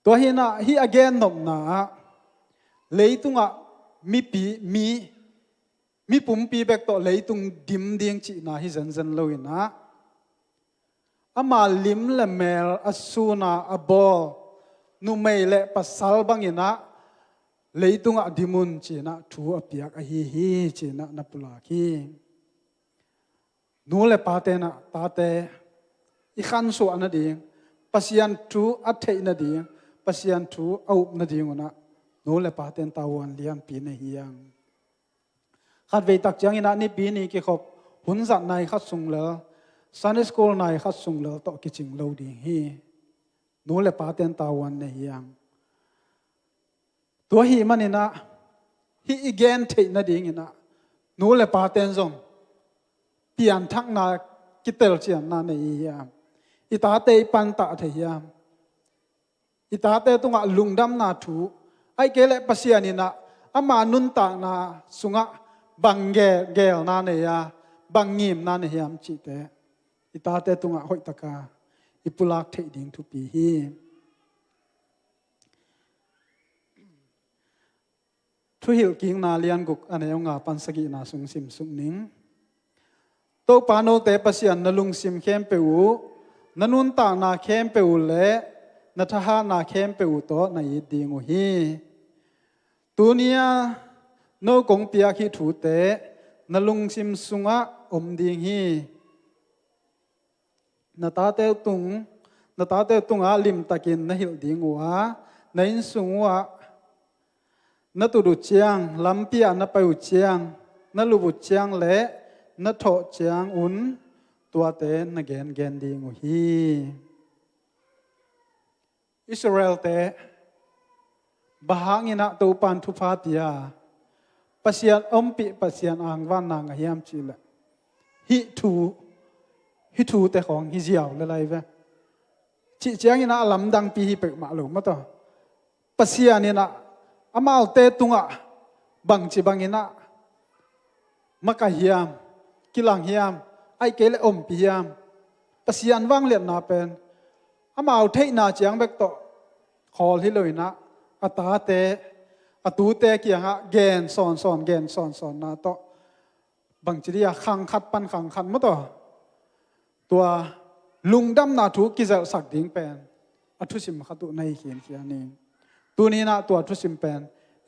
to hi na hi again nom na leitunga mi pum pi bek to leitung dim ding chi na hi zan zan lo ina ama lim le mel asuna abol nu mei le pasal bangina leitunga dimun chi na thu apiak a hi chi na pula ki nu le pate na tate I khan su ana ding pasian thu athei na ding pasian thu au na ding na nu le paten tawan lian pi na hiang khat ve tak chang ina ni pi ni ki khop hun zat nai khat sung le Sunday school nai khat sung le to ki ching lo ding hi nu le paten tawan na hiang to hi manina hi again thei na ding ina nu le paten zong pian thak na kitel chian na nei hiam ita te pan ta the hiam ita te tunga lungdam na thu ai kele pasianina ama nun ta na sunga bangge gel na ne ya bangim na ne hiam chi te ita te tunga hoi taka ipulak thei ding thu pi hi thu hil king na lian guk ane nga pansagi na sung sim sung ning to pano te pasian na lung sim khem pe u nanun ta na khem pe u le na tha na khem pe u to na yi ding u hi tunia no kong pia khi thu te na lung sim sunga om ding hi na ta te tung a lim takin na hil ding wa na in sungwa na tu du chiang lampia na pau chiang na lu bu chiang le na tho chiang un tua te na gen ding u hi Israel te bahangina to pan thu phatia pasian ompi pasian angwan na nga hiam chila hi thu te khong hi jiao le lai ve chi chiang ina lam dang pi hi pe ma lo ma to pasian ina amal te tunga bang chi bangina maka hiam kilang hiam ai kele om pi hiam pasian wang le na pen amal thei na chiang bek to khol hi loina ata te atu te kianga gen son gen son na to bang chiria khang khat pan khang khan ma to tua lungdam na thu kizal sak ding pen athu sim khatu nai khian khiani tuni na tua thu sim pen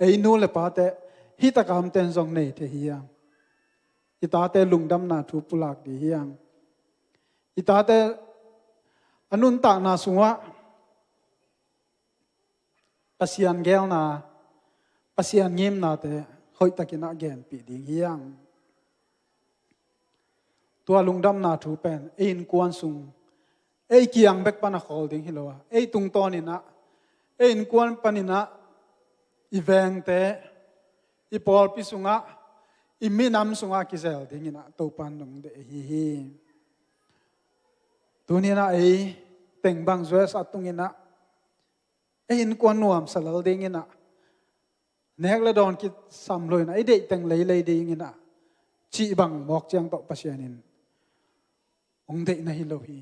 ei nu le pa te hi ta kam ten zong nei the hiang ita te lungdam na thu pulak di hiang ita te anun ta na sunga pasian gel na pasian ngim na te hoi takina gen pi ding hiang tua lungdam na thu pen ein kwan sung ei kiang bek pana khol ding hilowa ei tung ton ina ein kwan panina iveng te ipol pi sunga iminam sunga kizel ding ina to pan nong de hi tunina ei teng bang zwe sa tung ina ein kwan nuam salal ding ina nek la don ki sam loi na ei de teng lei ding ina chi bang mok chiang to pasianin ong de na hi lo hi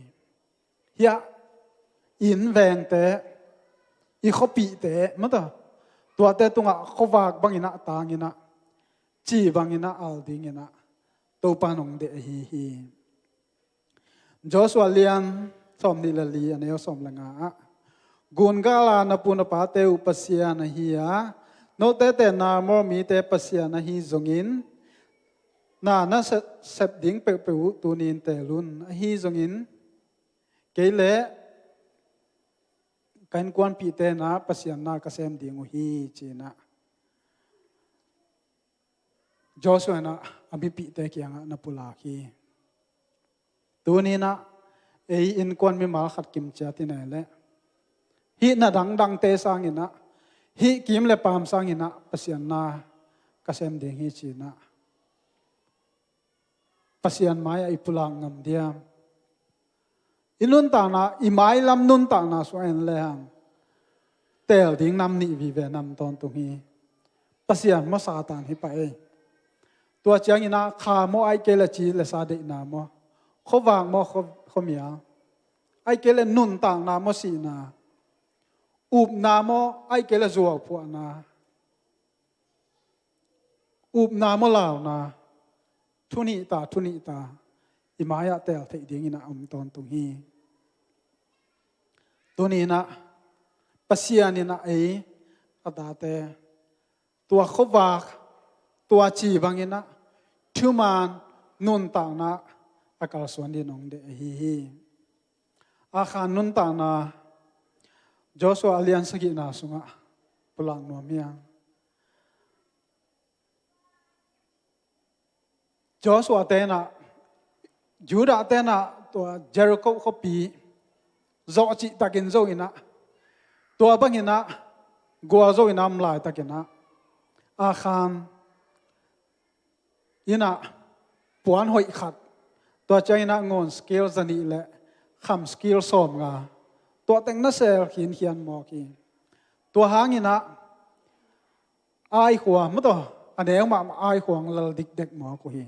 ya in veng te I khopi te ma ta tua te tunga khowak bangina tangina chi bangina al dingina to panong de hi Joshua lian som ni la li aneo som langa gun gala na puna pa te upasia na hi ya no te na mo mi te pasia na hi zongin na set ding pe tunin te lun hi zongin keile kan kwan pi te na pasian na kasem ding hi china Joshua na abi pi te kyanga na pula ki tunina ei in kwan mi mal khat kim cha ti na le hi na dang te sangina hi kim le pam sangina pasian na kasem ding hi china pasian mai ai pulang ngam diam inun ta na imai lam nun ta na so en le hang tel ding nam ni vi ve nam ton tu hi pasian mo satan hi pa e tua chiang ina kha mo ai ke la chi le sa de na mo kho wang mo kho mia ai ke le nun tang na mo si na up na mo ai ke le zuaw pu na up na mo law na thu ni ta imaya tel thei ding ina ton tu hi tu ni na pasian ina ei adate tua kho wak tua chi bangina thuman nun ta na akal suan di nong de hi a khan nun ta na Joshua alliance gi na sunga pulang no mia Joshua te na Judah te na to Jericho ko pi zo chi takin zo ina to bangina go zo ina mlai takina a khan ina puan hoi khat to chaina ngon skill zani le kham skill som nga to teng na sel khin hian mo ki to hangina ai huwa mo to aneng ma ai huang lal dik dek mo ko hi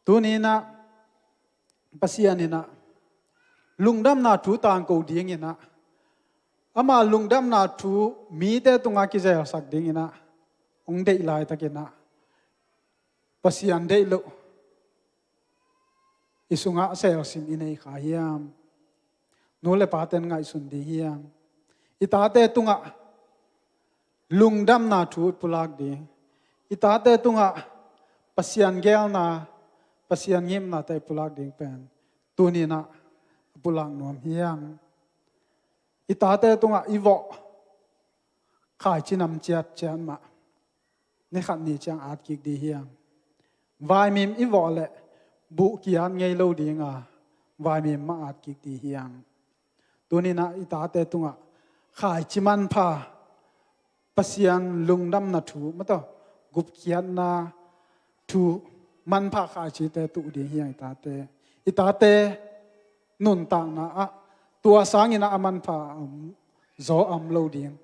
tu ni na pasian ina lungdam na thu tang ko ding ina ama lungdam na thu mi te tunga ki zel sak ding ina ong dei lai takina pasian dei lo isunga sel sim inei khayam nole paten ngai sun di hiam itate tunga lungdam na thu pulak ding itate tunga pasian gel na pasian ngim na tai pulak ding pen tunina pulang nom hiang itate tunga iwo khai chinam chiat chan ma ne khat ni chang at ki di hiang vai mim iwo le bu kian ngei lo dinga vai mim ma at ki di hiang tunina itate tunga khai chiman pha pasian lungdam na thu mato gup kian na thu man pha khai chi te tu di hiang itate nun tang na a tua sang ina aman pha zo am lo ding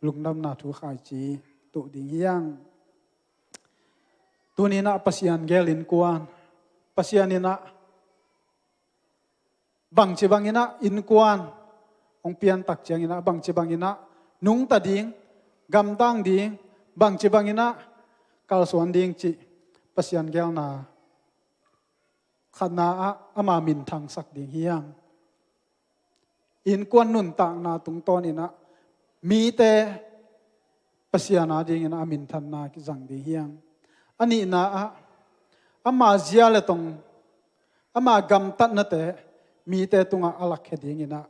lungdam na thu khai chi tu ding hiang tunina pasian gelin kuan pasian ina bang chi bang ina in kuan ong pian tak chiang ina bang chi bang ina nung ta ding gam tang ding bang chi bang ina kal suan ding chi pasian gel na khana ama min thang sak ding hiang in kwan nun tang na tung ton ina mi te pasiana ding ina amin than na ki jang ding hiang ani na ama zia le tong ama gam tat na te mi te tunga alak he ding ina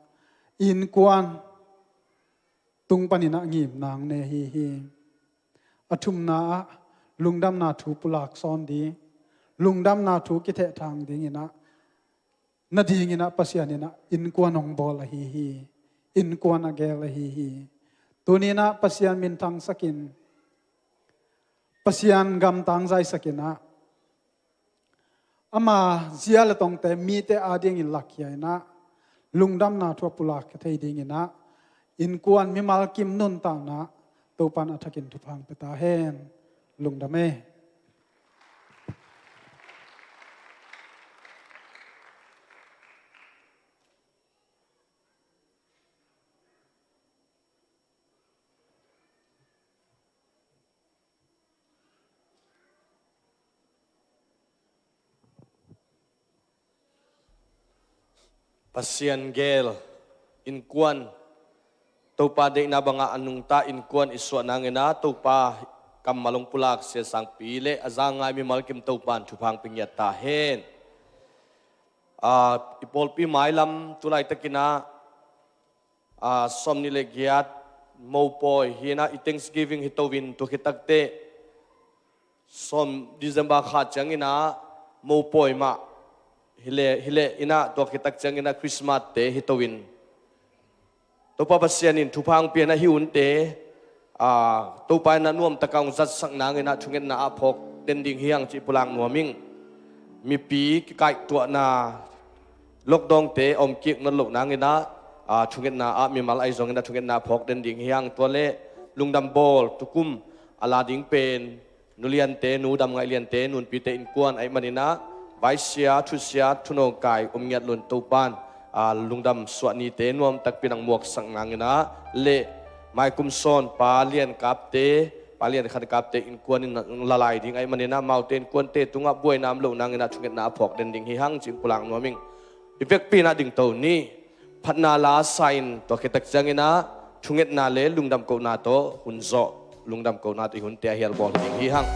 in kwan tung panina ngim nang ne hi athum na lungdam na thu pulak son di lungdam na thu ki the thang ding ina na ding ina pasian ina in kwan ong bol hi in kwan agel hi tunina pasian min thang sakin pasian gam tang zai sakina ama zia la tong te mi te ading in lakhya ina lungdam na thu pulak thei ding ina in kwan mi mal kim nun ta na to pan athakin thu phang peta hen lungdame Pasian gel in kuan to pa de na banga anung ta in kuan iswa nangena to pa kam malong pulak se sang pile azanga mi malkim to pan thupang pingyat ta hen ipol pi mailam tulai takina somni le giat mo poi hina i thanksgiving hitowin to kitakte som December kha changina mo poi ma hile ina to kitak changina Christmas te hitowin to pa pasianin thupang piana hiun te tu pai na nuam takang zat sak na nge na chunget na aphok den ding hiang chi pulang nuaming mi pi kai tua na lok dong te om kik na lok na nge na chunget na mi mal ai zong na chunget na phok den ding hiang to le lungdam bol tukum ala ding pen nulian te nu dam ngai lian te nun pi te in kwan ai manina vai sia thu sia thuno kai ngiat lun tu pan lungdam swani te nuam tak pinang muak sang na nge na le mai kum son pa lian kap te pa lian khat kap te in kwan in lalai ding ai manina mountain kwan te tunga buai nam lo nang na chunget na phok den ding hi hang chim pulang nuaming effect pi na ding to ni phatna la sign to ketak jangina chunget na le lungdam ko na to hunzo lungdam ko na ti hun te hial bol ding hi hang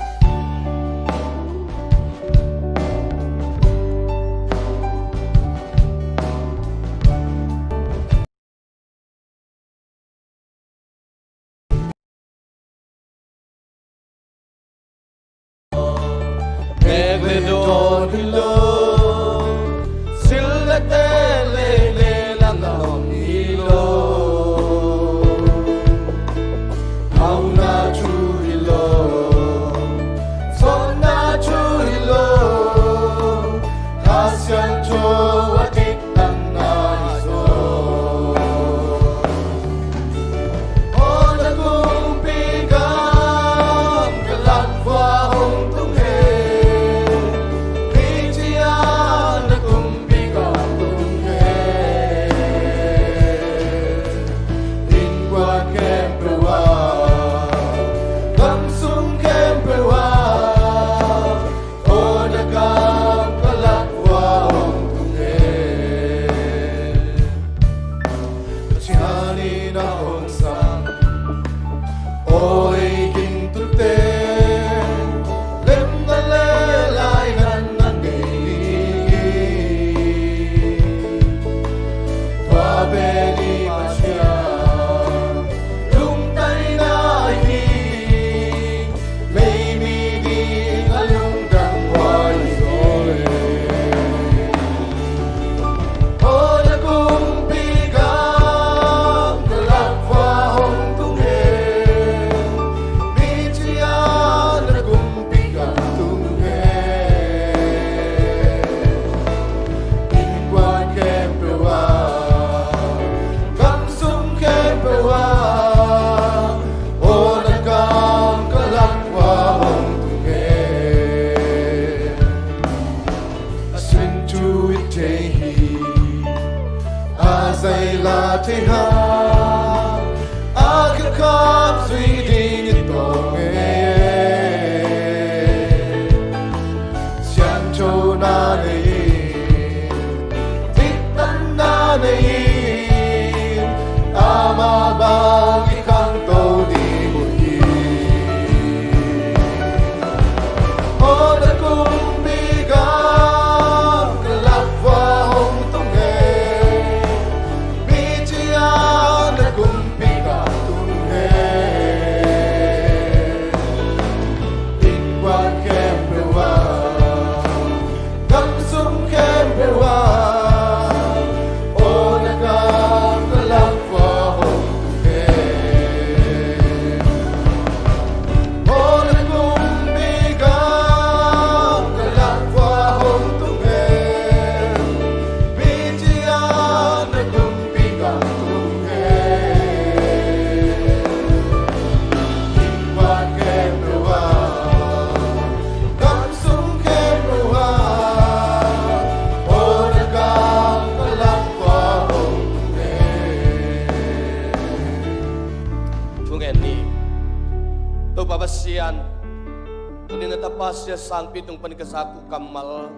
Pasya sang pitong panikasaku kamal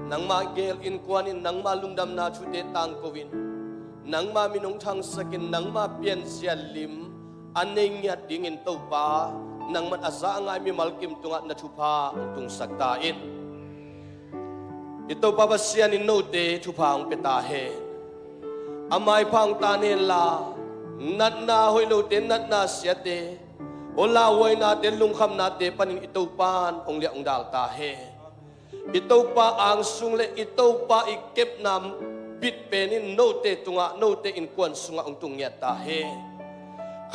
nang magel in kuanin nang malungdam na chute tang kovin nang maminong thang sakin nang mapien siya lim aning ya dingin to pa nang man asa nga mi malkim tunga na chupa tung saktain ito pa pasya ni note chupa ang petahe amay pang tanela nat na hoy lote nat na siate olaway natin lungkam natin paning ito pan ong liang dal tahe ito pa ang sungle ito pa ikip nam bit penin note tunga note in kwan sunga ong tungya tahe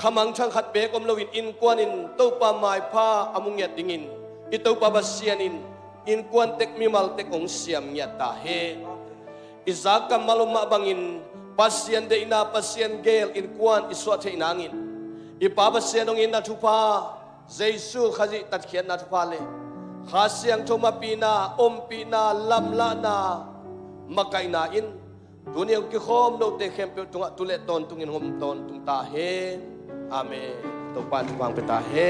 ขมังช่างขัดเบกอมลวินอินกวนอินเต้าปาไม้ผ้าอมุงเงียดดิ่งอิเต้าปาบาเซียนอินกวนเต็กมิมัลเต็กองเสียมเงียดตาเฮอิซากำมาลมาบังอินpasien de ina pasien gel in kwan iswat he inangin ipa pasien ong in na thupa jesu khaji tat khian na thupa le khasiang thoma pina om pina lamla na makai na in dunia ki khom no te khem pe tunga tule ton tungin hom ton tung ta he amen to pan pang pe ta he